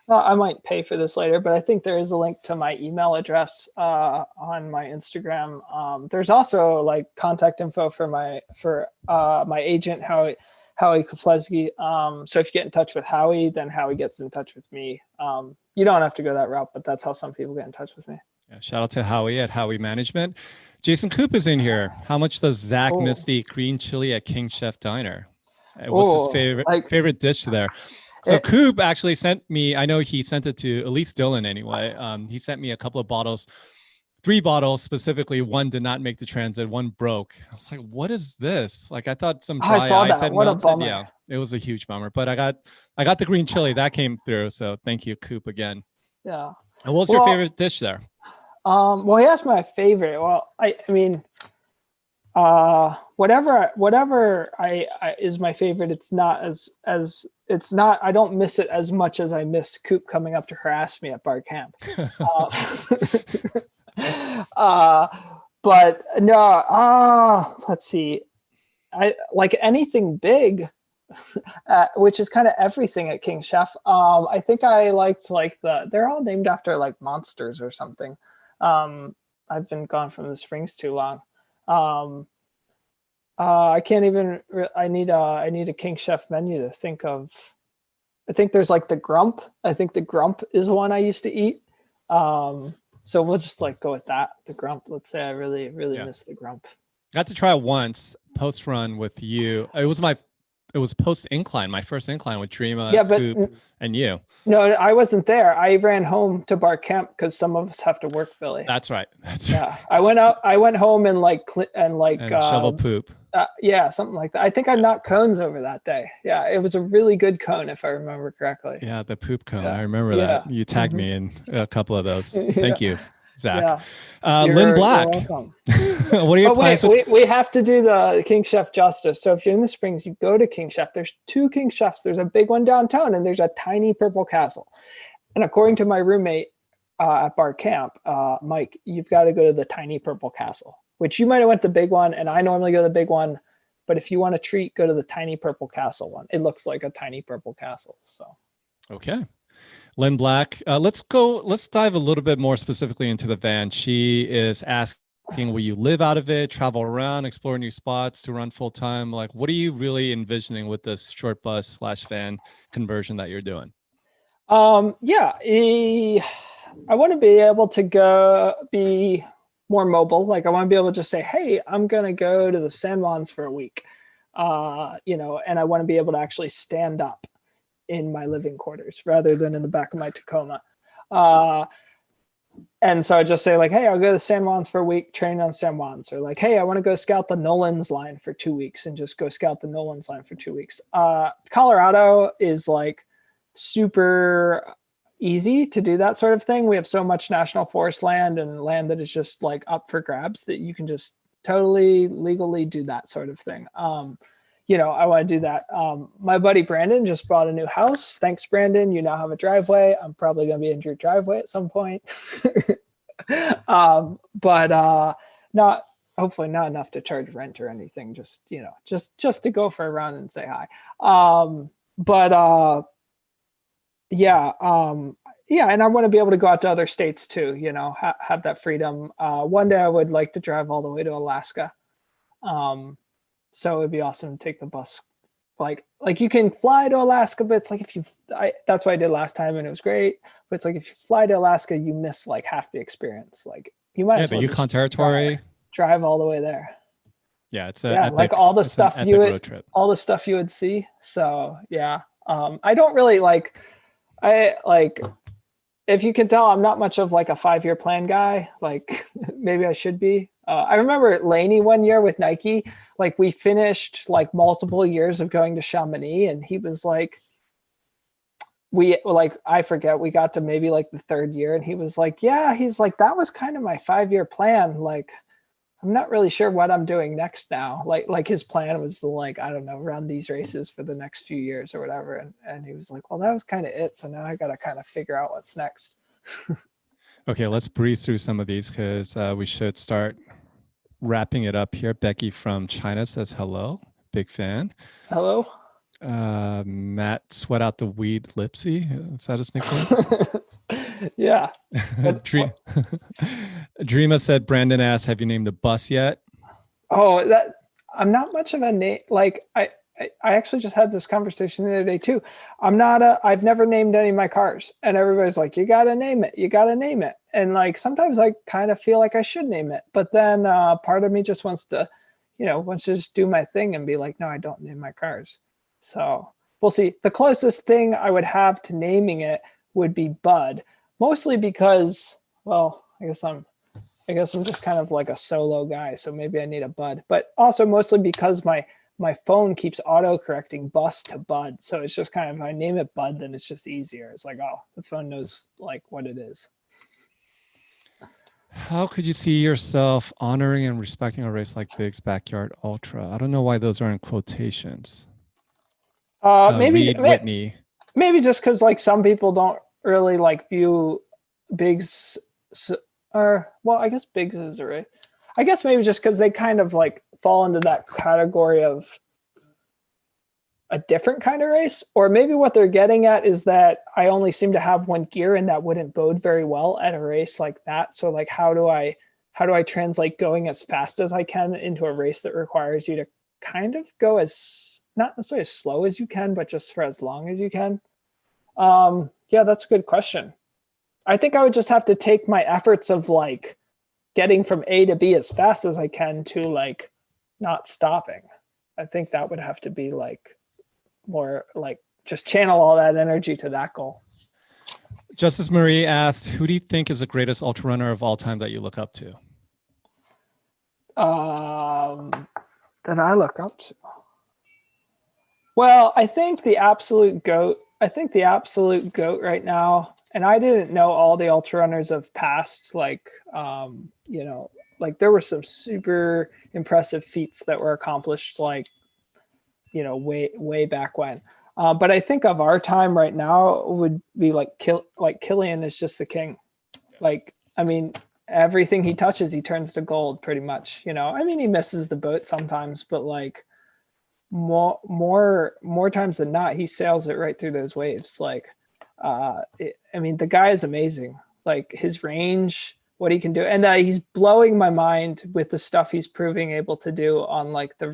I might pay for this later, but I think there is a link to my email address on my Instagram. There's also like contact info for my agent, Howie Kufleski. So if you get in touch with Howie, then Howie gets in touch with me. You don't have to go that route, but that's how some people get in touch with me. Yeah, shout out to Howie at Howie Management. Jason Coop is in here. How much does Zach miss the green chili at King Chef Diner? What's his favorite dish there? So Coop actually sent me, I know he sent it to at least Dylan anyway. He sent me a couple of bottles 3 bottles specifically. One did not make the transit. One broke. I was like, what is this? Like, I thought some I dry saw ice that. had What a melted. bummer. Yeah, it was a huge bummer. But I got the green chili that came through. So thank you, Coop, again. Yeah. And what's your favorite dish there? Well, he asked my favorite. Well, I mean, whatever I is my favorite. It's not it's not. I don't miss it as much as I miss Coop coming up to harass me at Barcamp. But no. Let's see. I like anything big, which is kind of everything at King Chef. I think I liked like they're all named after like monsters or something. I've been gone from the Springs too long. I can't even. I need a King Chef menu to think of. I think there's like the Grump. I think the Grump is one I used to eat. So we'll just like go with that. The Grump. Let's say I really miss the Grump. Got to try it once post run with you. It was post incline, my first incline with Dreama, Coop, and you. No, I wasn't there. I ran home to Barcamp because some of us have to work, Billy. That's right. Yeah, I went home and shovel poop. Yeah, something like that. I think I knocked cones over that day. Yeah, it was a really good cone if I remember correctly. Yeah, the poop cone. Yeah. I remember that. You tagged me in a couple of those. Thank you, Zach. Yeah. Lynn Black. You're welcome. What are your plans? We have to do the King Chef justice. So if you're in the Springs, you go to King Chef. There's 2 King Chefs. There's a big one downtown, and there's a tiny purple castle. And according to my roommate at Barcamp, Mike, you've got to go to the tiny purple castle, which you might have went to the big one, and I normally go to the big one. But if you want a treat, go to the tiny purple castle one. It looks like a tiny purple castle. So, okay. Lynn Black, let's dive a little bit more specifically into the van. She is asking, will you live out of it, travel around, explore new spots to run full time? Like, what are you really envisioning with this short bus / van conversion that you're doing? I want to be able to be more mobile. Like I want to be able to just say, hey, I'm going to go to the San Juans for a week, and I want to be able to actually stand up in my living quarters rather than in the back of my Tacoma. And so I just say like, hey, I'll go to San Juans for a week, train on San Juans, or like, hey, I want to go scout the Nolan's line for 2 weeks and just go scout the Nolan's line for 2 weeks. Colorado is like super easy to do that sort of thing. We have so much national forest land and land that is just like up for grabs that you can just totally legally do that sort of thing. I want to do that. My buddy Brandon just bought a new house. Thanks, Brandon. You now have a driveway. I'm probably going to be in your driveway at some point. But hopefully not enough to charge rent or anything. Just to go for a run and say hi. And I want to be able to go out to other states too, have that freedom. One day I would like to drive all the way to Alaska. So it'd be awesome to take the bus. Like you can fly to Alaska, but it's like that's what I did last time and it was great. But it's like if you fly to Alaska, you miss like half the experience. Like you might as well the Yukon Territory. Drive all the way there. Yeah, it's like all the stuff all the stuff you would see. So yeah. I don't really if you can tell, I'm not much of like a 5-year plan guy. Like maybe I should be. I remember Laney one year with Nike, like we finished like multiple years of going to Chamonix and he was like, I forget, we got to maybe like the 3rd year and he was like, yeah, he's like, that was kind of my 5-year plan. Like, I'm not really sure what I'm doing next now. Like his plan was to like, I don't know, run these races for the next few years or whatever. And he was like, well, that was kind of it. So now I got to kind of figure out what's next. Okay, let's breeze through some of these because we should start wrapping it up here. Becky from China says hello. Big fan. Hello. Matt Sweat Out the Weed Lipsy. Is that his nickname? Yeah. Dreama said, Brandon asked, have you named the bus yet? Oh, I'm not much of a name. Like I actually just had this conversation the other day too. I've never named any of my cars and everybody's like, you got to name it. You got to name it. And like, sometimes I kind of feel like I should name it, but then part of me just wants to just do my thing and be like, no, I don't name my cars. So we'll see. The closest thing I would have to naming it would be Bud, mostly because, well, I guess I'm I guess I'm just kind of like a solo guy, so maybe I need a bud. But also mostly because my phone keeps auto correcting bus to bud, so it's just kind of, if I name it bud, then it's just easier. It's like, oh, the phone knows like what it is. How could you see yourself honoring and respecting a race like Big's Backyard Ultra? I don't know why those are in quotations. Reed Whitney. Maybe just because like some people don't really like view Big's, or well, I guess Big's is a race. I guess maybe just because they kind of like fall into that category of a different kind of race, or maybe what they're getting at is that I only seem to have one gear and that wouldn't bode very well at a race like that. So like, how do I translate going as fast as I can into a race that requires you to kind of go as, not necessarily as slow as you can, but just for as long as you can? Yeah, that's a good question. I think I would just have to take my efforts of like getting from A to B as fast as I can to like not stopping. I think that would have to be like more like just channel all that energy to that goal. Justice Marie asked, who do you think is the greatest ultra runner of all time that you look up to? That I look up to. Well, I think the absolute GOAT right now, and I didn't know all the ultra runners of past, like, like there were some super impressive feats that were accomplished, like, way back when. But I think of our time right now would be like Killian is just the king. Like, I mean, everything he touches, he turns to gold pretty much, I mean, he misses the boat sometimes, but like more times than not, he sails it right through those waves. Like, I mean, the guy is amazing. Like his range, what he can do, and he's blowing my mind with the stuff he's proving able to do on like the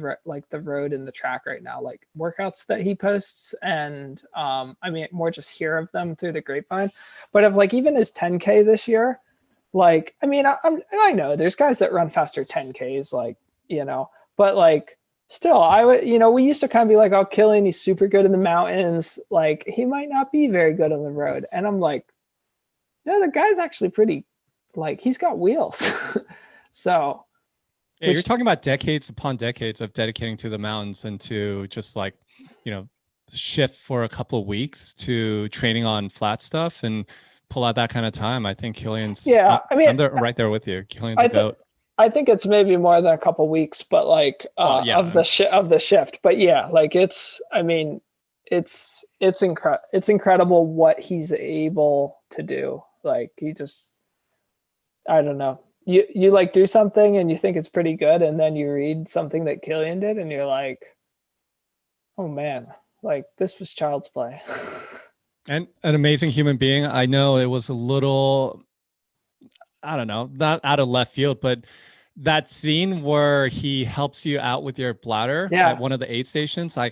road and the track right now, like workouts that he posts. And I mean, more just hear of them through the grapevine, but of like even his 10K this year, like, I mean, I know there's guys that run faster 10Ks, like, but like still, I would, we used to kind of be like, oh, Killian, he's super good in the mountains, like he might not be very good on the road. And I'm like, no, the guy's actually pretty, like he's got wheels. So yeah, you're talking about decades upon decades of dedicating to the mountains and to just like, shift for a couple of weeks to training on flat stuff and pull out that kind of time. I think Killian's, yeah, I mean, I'm there, right there with you. Killian's a goat. I think it's maybe more than a couple of weeks, but like of the shift. But yeah, like it's incredible what he's able to do. Like he just, I don't know. You like do something and you think it's pretty good, and then you read something that Killian did and you're like, oh man, like this was child's play. And an amazing human being. I know it was a little, I don't know, not out of left field, but that scene where he helps you out with your bladder at one of the aid stations, I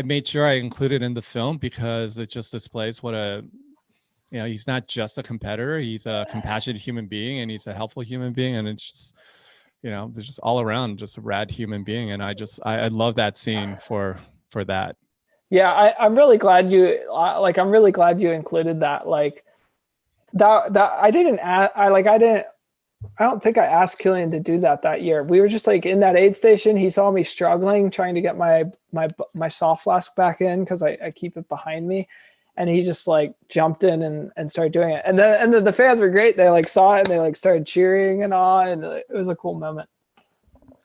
made sure I included in the film because it just displays what a, he's not just a competitor, he's a compassionate human being and he's a helpful human being. And it's just, there's just all around just a rad human being. And I love that scene for that. Yeah, I'm really glad I'm really glad you included that. Like that I don't think I asked Killian to do that year. We were just like in that aid station. He saw me struggling, trying to get my soft flask back in because I keep it behind me. And he just like jumped in and started doing it. And then the fans were great. They like saw it and they like started cheering and all. And it was a cool moment.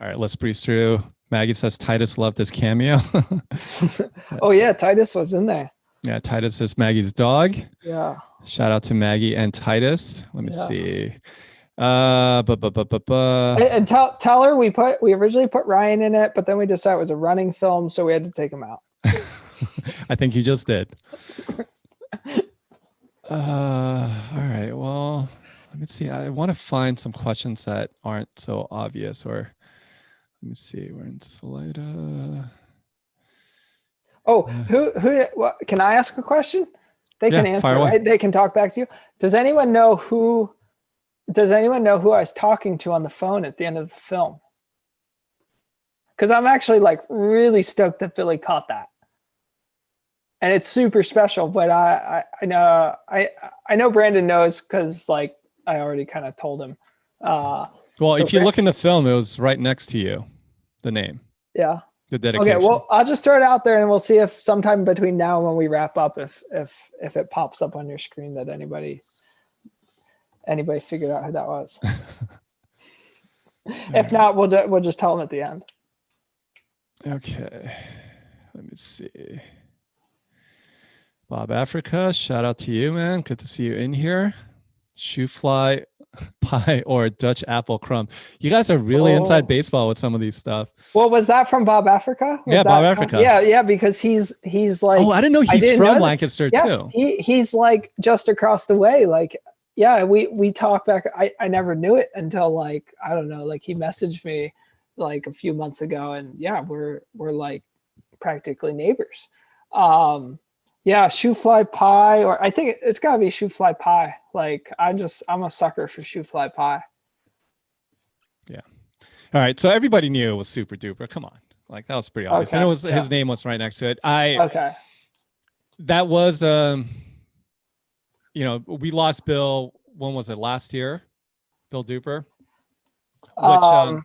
All right, let's breeze through. Maggie says Titus loved this cameo. Oh yeah, Titus was in there. Yeah, Titus is Maggie's dog. Yeah. Shout out to Maggie and Titus. Let me see. And tell her we originally put Ryan in it, but then we decided it was a running film, so we had to take him out. I think you just did. All right. Well, let me see. I want to find some questions that aren't so obvious, or let me see. We're in Salida. Oh, what, can I ask a question? They can answer, right? They can talk back to you. Does anyone know who I was talking to on the phone at the end of the film? Because I'm actually like really stoked that Billy caught that. And it's super special, but I know Brandon knows because like I already kind of told him. Well, So if you look in the film, it was right next to you, the name, yeah. the dedication. Okay, well, I'll just throw it out there, and we'll see if sometime between now and when we wrap up, if it pops up on your screen that anybody figured out who that was. If not, we'll just tell them at the end. Okay, let me see. Bob Africa, shout out to you, man. Good to see you in here. Shoe fly pie or Dutch apple crumb. You guys are really inside baseball with some of these stuff. Well, was that from Bob Africa? Bob Africa. Yeah, because he's like. Oh, I didn't know he's from Lancaster too. He's like just across the way. Like, yeah, we talked back. I never knew it until like, I don't know, like he messaged me like a few months ago, and yeah, we're like practically neighbors. Yeah, shoe fly pie, or I think it's gotta be shoe fly pie. Like I'm a sucker for shoe fly pie. Yeah. All right. So everybody knew it was Super Duper. Come on. Like that was pretty obvious. Okay. And it was his name was right next to it. Okay. That was we lost Bill, when was it? Last year? Bill Duper? Which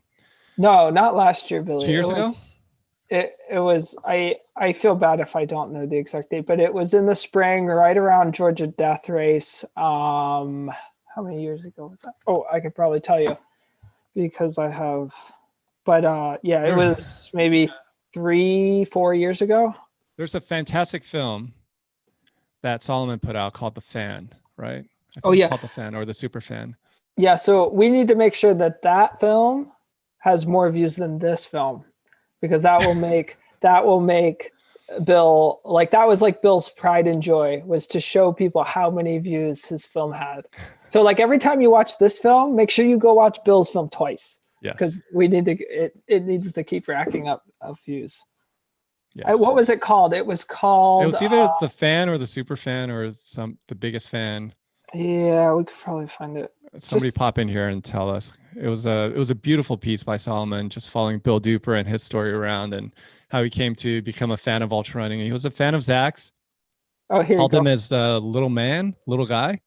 no, not last year, Billy. 2 years ago? It was I feel bad if I don't know the exact date, but it was in the spring, right around Georgia death race. How many years ago was that? Oh, I could probably tell you because I have, but yeah, it was maybe 3-4 years ago. There's a fantastic film that Solomon put out called The Fan, right? I think it's called The Fan or The Super Fan. Yeah, so we need to make sure that film has more views than this film, because that will make Bill, like that was like Bill's pride and joy, was to show people how many views his film had. So like every time you watch this film, make sure you go watch Bill's film twice. Yes. Because we need to, it needs to keep racking up of views. Yes. What was it called? It was either The Fan or The Super Fan or The Biggest Fan. Yeah, we could probably find it. Somebody pop in here and tell us. It was a beautiful piece by Solomon, just following Bill Duper and his story around and how he came to become a fan of ultra running. He was a fan of Zach's. Oh, here called you go. him as little guy.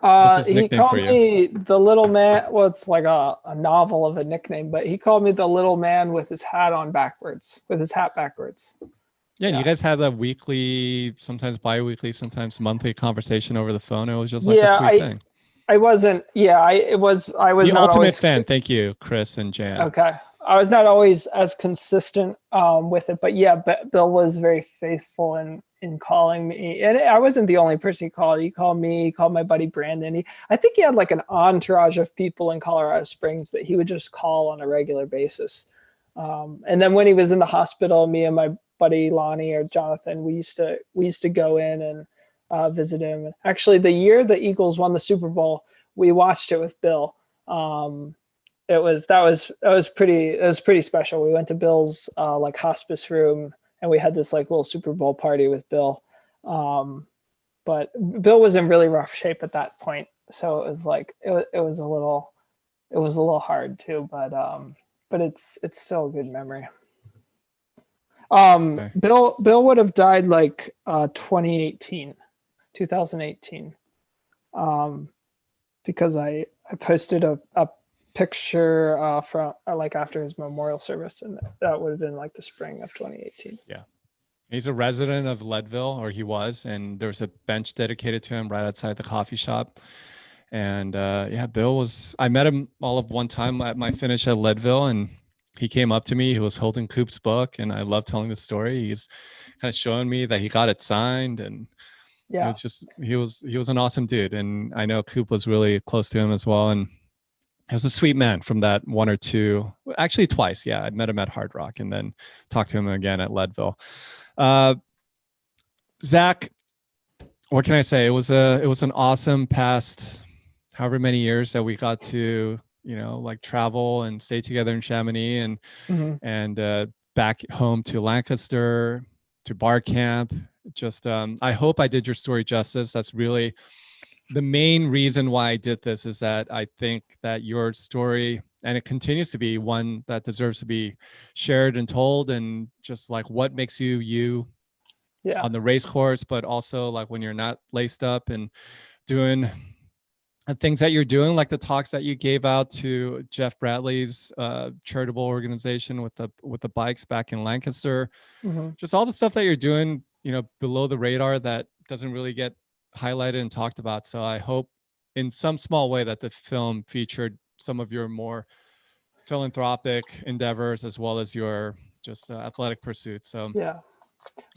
He called me the little man. Well, it's like a novel of a nickname, but he called me the little man with his hat on backwards, with his hat backwards. Yeah, and you guys had a weekly, sometimes bi-weekly, sometimes monthly conversation over the phone. It was just like a sweet thing. I wasn't. Yeah, I was the not ultimate fan. Thank you, Chris and Jan. Okay, I was not always as consistent with it, but yeah, Bill was very faithful in calling me, and I wasn't the only person he called. He called me. He called my buddy Brandon. I think he had like an entourage of people in Colorado Springs that he would just call on a regular basis. And then when he was in the hospital, me and my buddy Lonnie or Jonathan, we used to go in and visit him. Actually, the year the Eagles won the Super Bowl, we watched it with Bill. It was pretty special. We went to Bill's like hospice room, and we had this like little Super Bowl party with Bill. But Bill was in really rough shape at that point, so it was like it was a little hard too. But it's still a good memory. Okay. Bill would have died like 2018. Because I posted a picture from like after his memorial service, and that would have been like the spring of 2018. Yeah, he's a resident of Leadville, or he was, and there was a bench dedicated to him right outside the coffee shop. And Bill was, I met him all of one time at my finish at Leadville, and he came up to me. He was holding Coop's book, and I love telling the story. He's kind of showing me that he got it signed, and yeah, it was just, he was an awesome dude. And I know Coop was really close to him as well. And he was a sweet man from that one or two, actually twice. Yeah. I met him at Hard Rock and then talked to him again at Leadville. Zach, what can I say? It was an awesome past however many years that we got to, like travel and stay together in Chamonix and back home to Lancaster, to Barcamp. Just I hope I did your story justice. That's really the main reason why I did this, is that I think that your story, and it continues to be one that deserves to be shared and told, and just like what makes you on the race course, but also like when you're not laced up and doing things that you're doing, like the talks that you gave out to Jeff Bradley's charitable organization with the bikes back in Lancaster, just all the stuff that you're doing, below the radar that doesn't really get highlighted and talked about. So I hope in some small way that the film featured some of your more philanthropic endeavors as well as your just athletic pursuits. So yeah.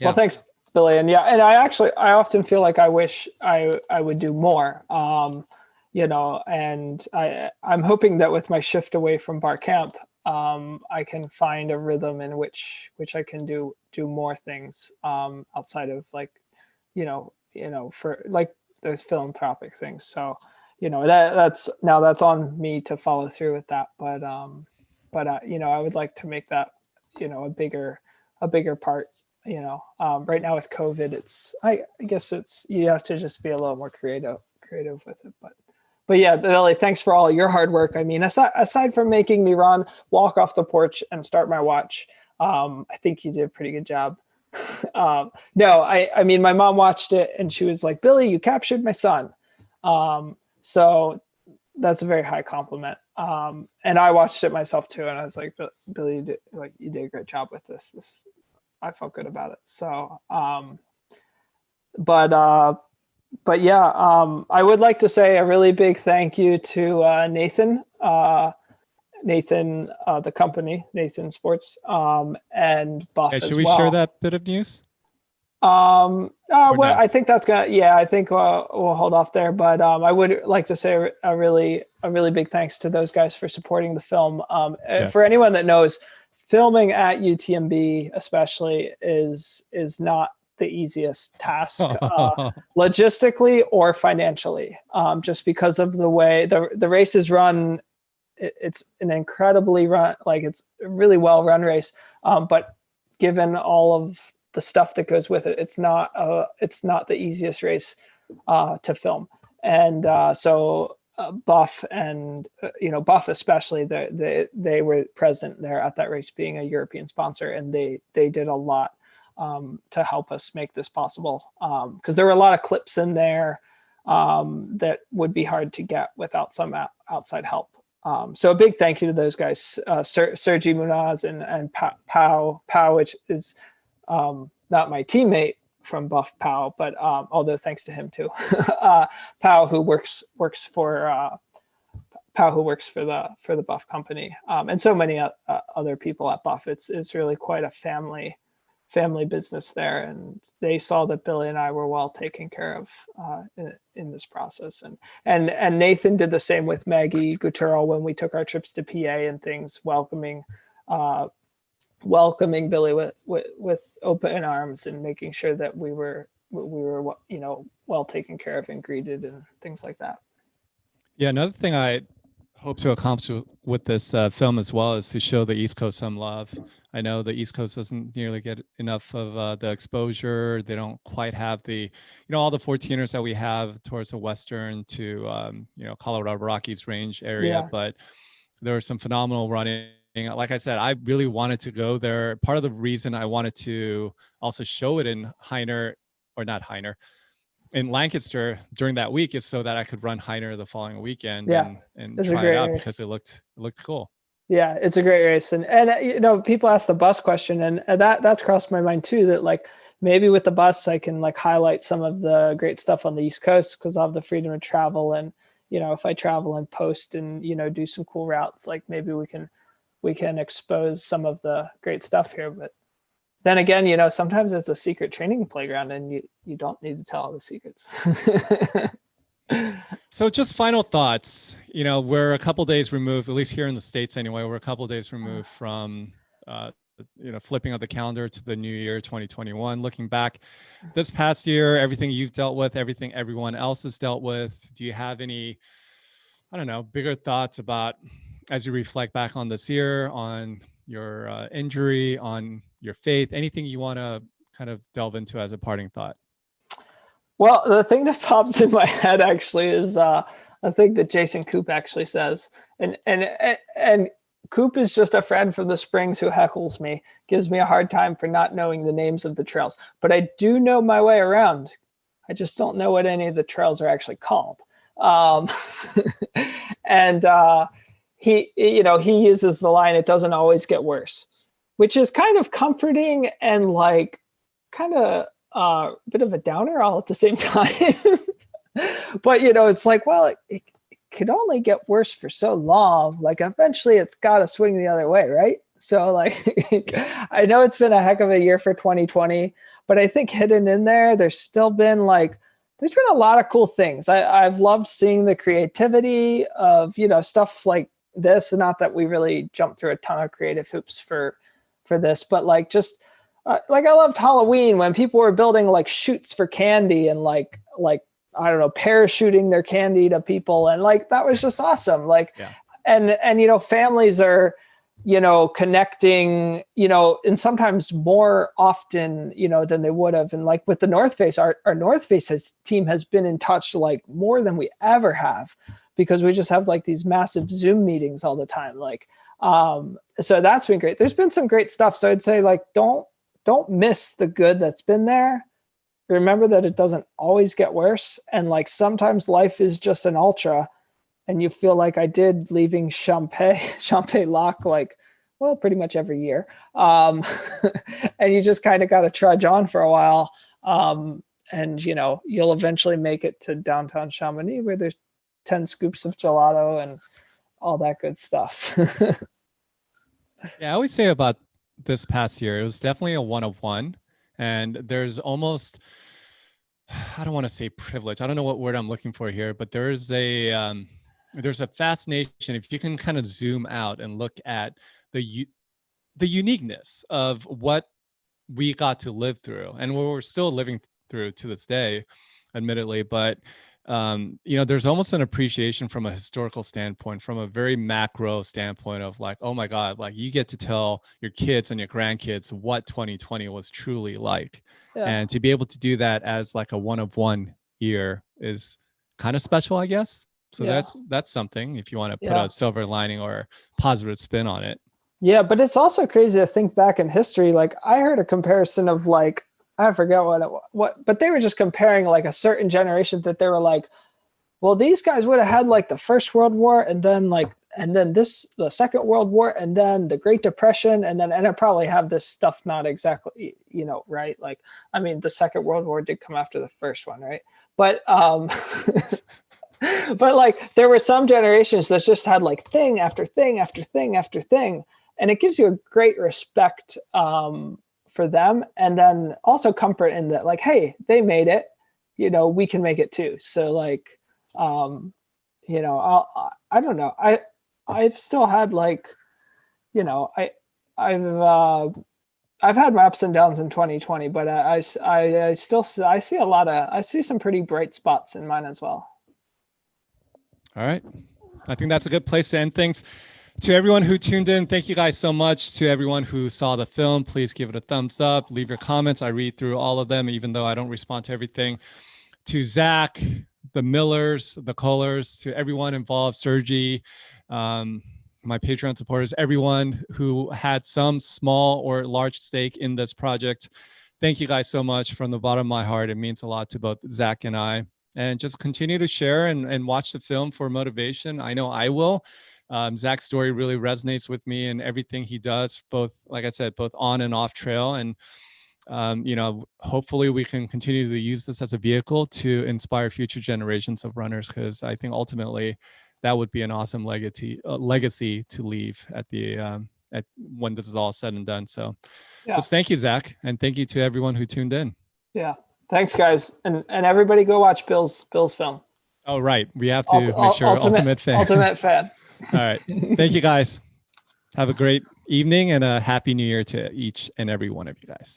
Well, thanks, Billy. And and I often feel like I wish I would do more. And I'm hoping that with my shift away from Barcamp, I can find a rhythm in which I can do more things outside of for like those philanthropic things. So, that's on me to follow through with that. But I would like to make that, a bigger part. Right now with COVID, I guess you have to just be a little more creative with it. But yeah, Billy, thanks for all your hard work. I mean, aside from making me walk off the porch and start my watch, I think you did a pretty good job. No, I mean, my mom watched it and she was like, "Billy, you captured my son." So that's a very high compliment. And I watched it myself too, and I was like, "Billy, you did a great job with this. I felt good about it." So, but yeah, I would like to say a really big thank you to Nathan, the company, Nathan Sports, and Buff as well. Should we share that bit of news? Well, I think that's I think we'll hold off there, but I would like to say a really big thanks to those guys for supporting the film. Yes. For anyone that knows, filming at UTMB especially is not the easiest task, logistically or financially, just because of the way the race is run. It's an incredibly it's a really well run race, but given all of the stuff that goes with it, it's not the easiest race to film. And so Buff and Buff especially, they were present there at that race, being a European sponsor, and they did a lot to help us make this possible, because there were a lot of clips in there that would be hard to get without some outside help. So a big thank you to those guys, Sergi Munaz and Pau, which is not my teammate from Buff, Pau, but although thanks to him too, Pau, who works for the Buff company, and so many other people at Buff. It's really quite a family business there, and they saw that Billy and I were well taken care of in this process, and Nathan did the same with Maggie Guttural when we took our trips to PA and things, welcoming Billy with open arms and making sure that we were well taken care of and greeted and things like that. Yeah, another thing I hope to accomplish with this film as well is to show the East Coast some love. I know the East Coast doesn't nearly get enough of the exposure. They don't quite have the, all the 14ers that we have towards the western to, Colorado Rockies range area. Yeah. But there was some phenomenal running. Like I said, I really wanted to go there. Part of the reason I wanted to also show it in in Lancaster during that week is so that I could run Heiner the following weekend and try it out race. Because it looked cool. Yeah, it's a great race. And people ask the bus question, and that's crossed my mind too, that maybe with the bus I can highlight some of the great stuff on the East Coast, because I'll have the freedom to travel, and if I travel and post and do some cool routes, maybe we can expose some of the great stuff here. But then again, sometimes it's a secret training playground, and you don't need to tell all the secrets. So just final thoughts. We're a couple days removed, at least here in the States anyway, we're a couple days removed from, flipping of the calendar to the new year, 2021. Looking back this past year, everything you've dealt with, everything everyone else has dealt with, do you have any, bigger thoughts about, as you reflect back on this year, on your injury, on your faith, anything you want to kind of delve into as a parting thought? Well, the thing that pops in my head actually is a thing that Jason Coop actually says, and Coop is just a friend from the Springs who heckles me, gives me a hard time for not knowing the names of the trails, but I do know my way around. I just don't know what any of the trails are actually called. Um, and he uses the line, "It doesn't always get worse," which is kind of comforting and like kind of a bit of a downer all at the same time. But it's like, well, it could only get worse for so long. Like eventually it's got to swing the other way, right? So like, I know it's been a heck of a year for 2020, but I think hidden in there, there's been a lot of cool things. I've loved seeing the creativity of, stuff like this. Not that we really jumped through a ton of creative hoops for this, but like just like I loved Halloween when people were building like chutes for candy and like I don't know, parachuting their candy to people, and like that was just awesome. Like, Yeah. and families are connecting, and sometimes more often, than they would have. And like with the North Face, our North Face team has been in touch like more than we ever have, because we just have like these massive Zoom meetings all the time. Like, so that's been great. There's been some great stuff. So I'd say like, don't miss the good that's been there. Remember that it doesn't always get worse. And like, sometimes life is just an ultra, and you feel like I did leaving Champé Lac, like, well, pretty much every year. And you just kind of got to trudge on for a while. And you'll eventually make it to downtown Chamonix, where there's 10 scoops of gelato and all that good stuff. Yeah, I always say about this past year, it was definitely a one-of-one. And there's almost, I don't want to say privilege. I don't know what word I'm looking for here, but there's a fascination if you can kind of zoom out and look at the uniqueness of what we got to live through, and what we're still living through to this day, admittedly. But there's almost an appreciation from a historical standpoint, from a very macro standpoint of like, oh my God, like you get to tell your kids and your grandkids what 2020 was truly like. Yeah. And to be able to do that as like a one-of-one year is kind of special, I guess. So yeah, that's something, if you want to put a silver lining or positive spin on it. Yeah, but it's also crazy to think back in history. Like I heard a comparison of like, I forget but they were just comparing like a certain generation that they were like, well, these guys would have had like the First World War, and then the Second World War, and then the Great Depression, and it probably have this stuff not exactly, right? Like, I mean, the Second World War did come after the first one, right? But but like there were some generations that just had like thing after thing after thing after thing, and it gives you a great respect for them, and then also comfort in that, like, hey, they made it, we can make it too. So like, I don't know, I've still had like, I've had my ups and downs in 2020, but I see some pretty bright spots in mine as well. All right, I think that's a good place to end things. To everyone who tuned in, thank you guys so much. To everyone who saw the film, please give it a thumbs up. Leave your comments. I read through all of them, even though I don't respond to everything. To Zach, the Millers, the Kohlers, to everyone involved, Sergi, my Patreon supporters, everyone who had some small or large stake in this project. Thank you guys so much from the bottom of my heart. It means a lot to both Zach and I. And just continue to share and watch the film for motivation. I know I will. Zach's story really resonates with me and everything he does, both, like I said, both on and off trail. And, hopefully we can continue to use this as a vehicle to inspire future generations of runners, because I think ultimately that would be an awesome legacy to leave when this is all said and done. So just thank you, Zach. And thank you to everyone who tuned in. Yeah. Thanks, guys. And everybody go watch Bill's film. Oh, right. We have to make sure Ultimate Fan. Ultimate Fan. All right. Thank you, guys. Have a great evening and a happy new year to each and every one of you guys.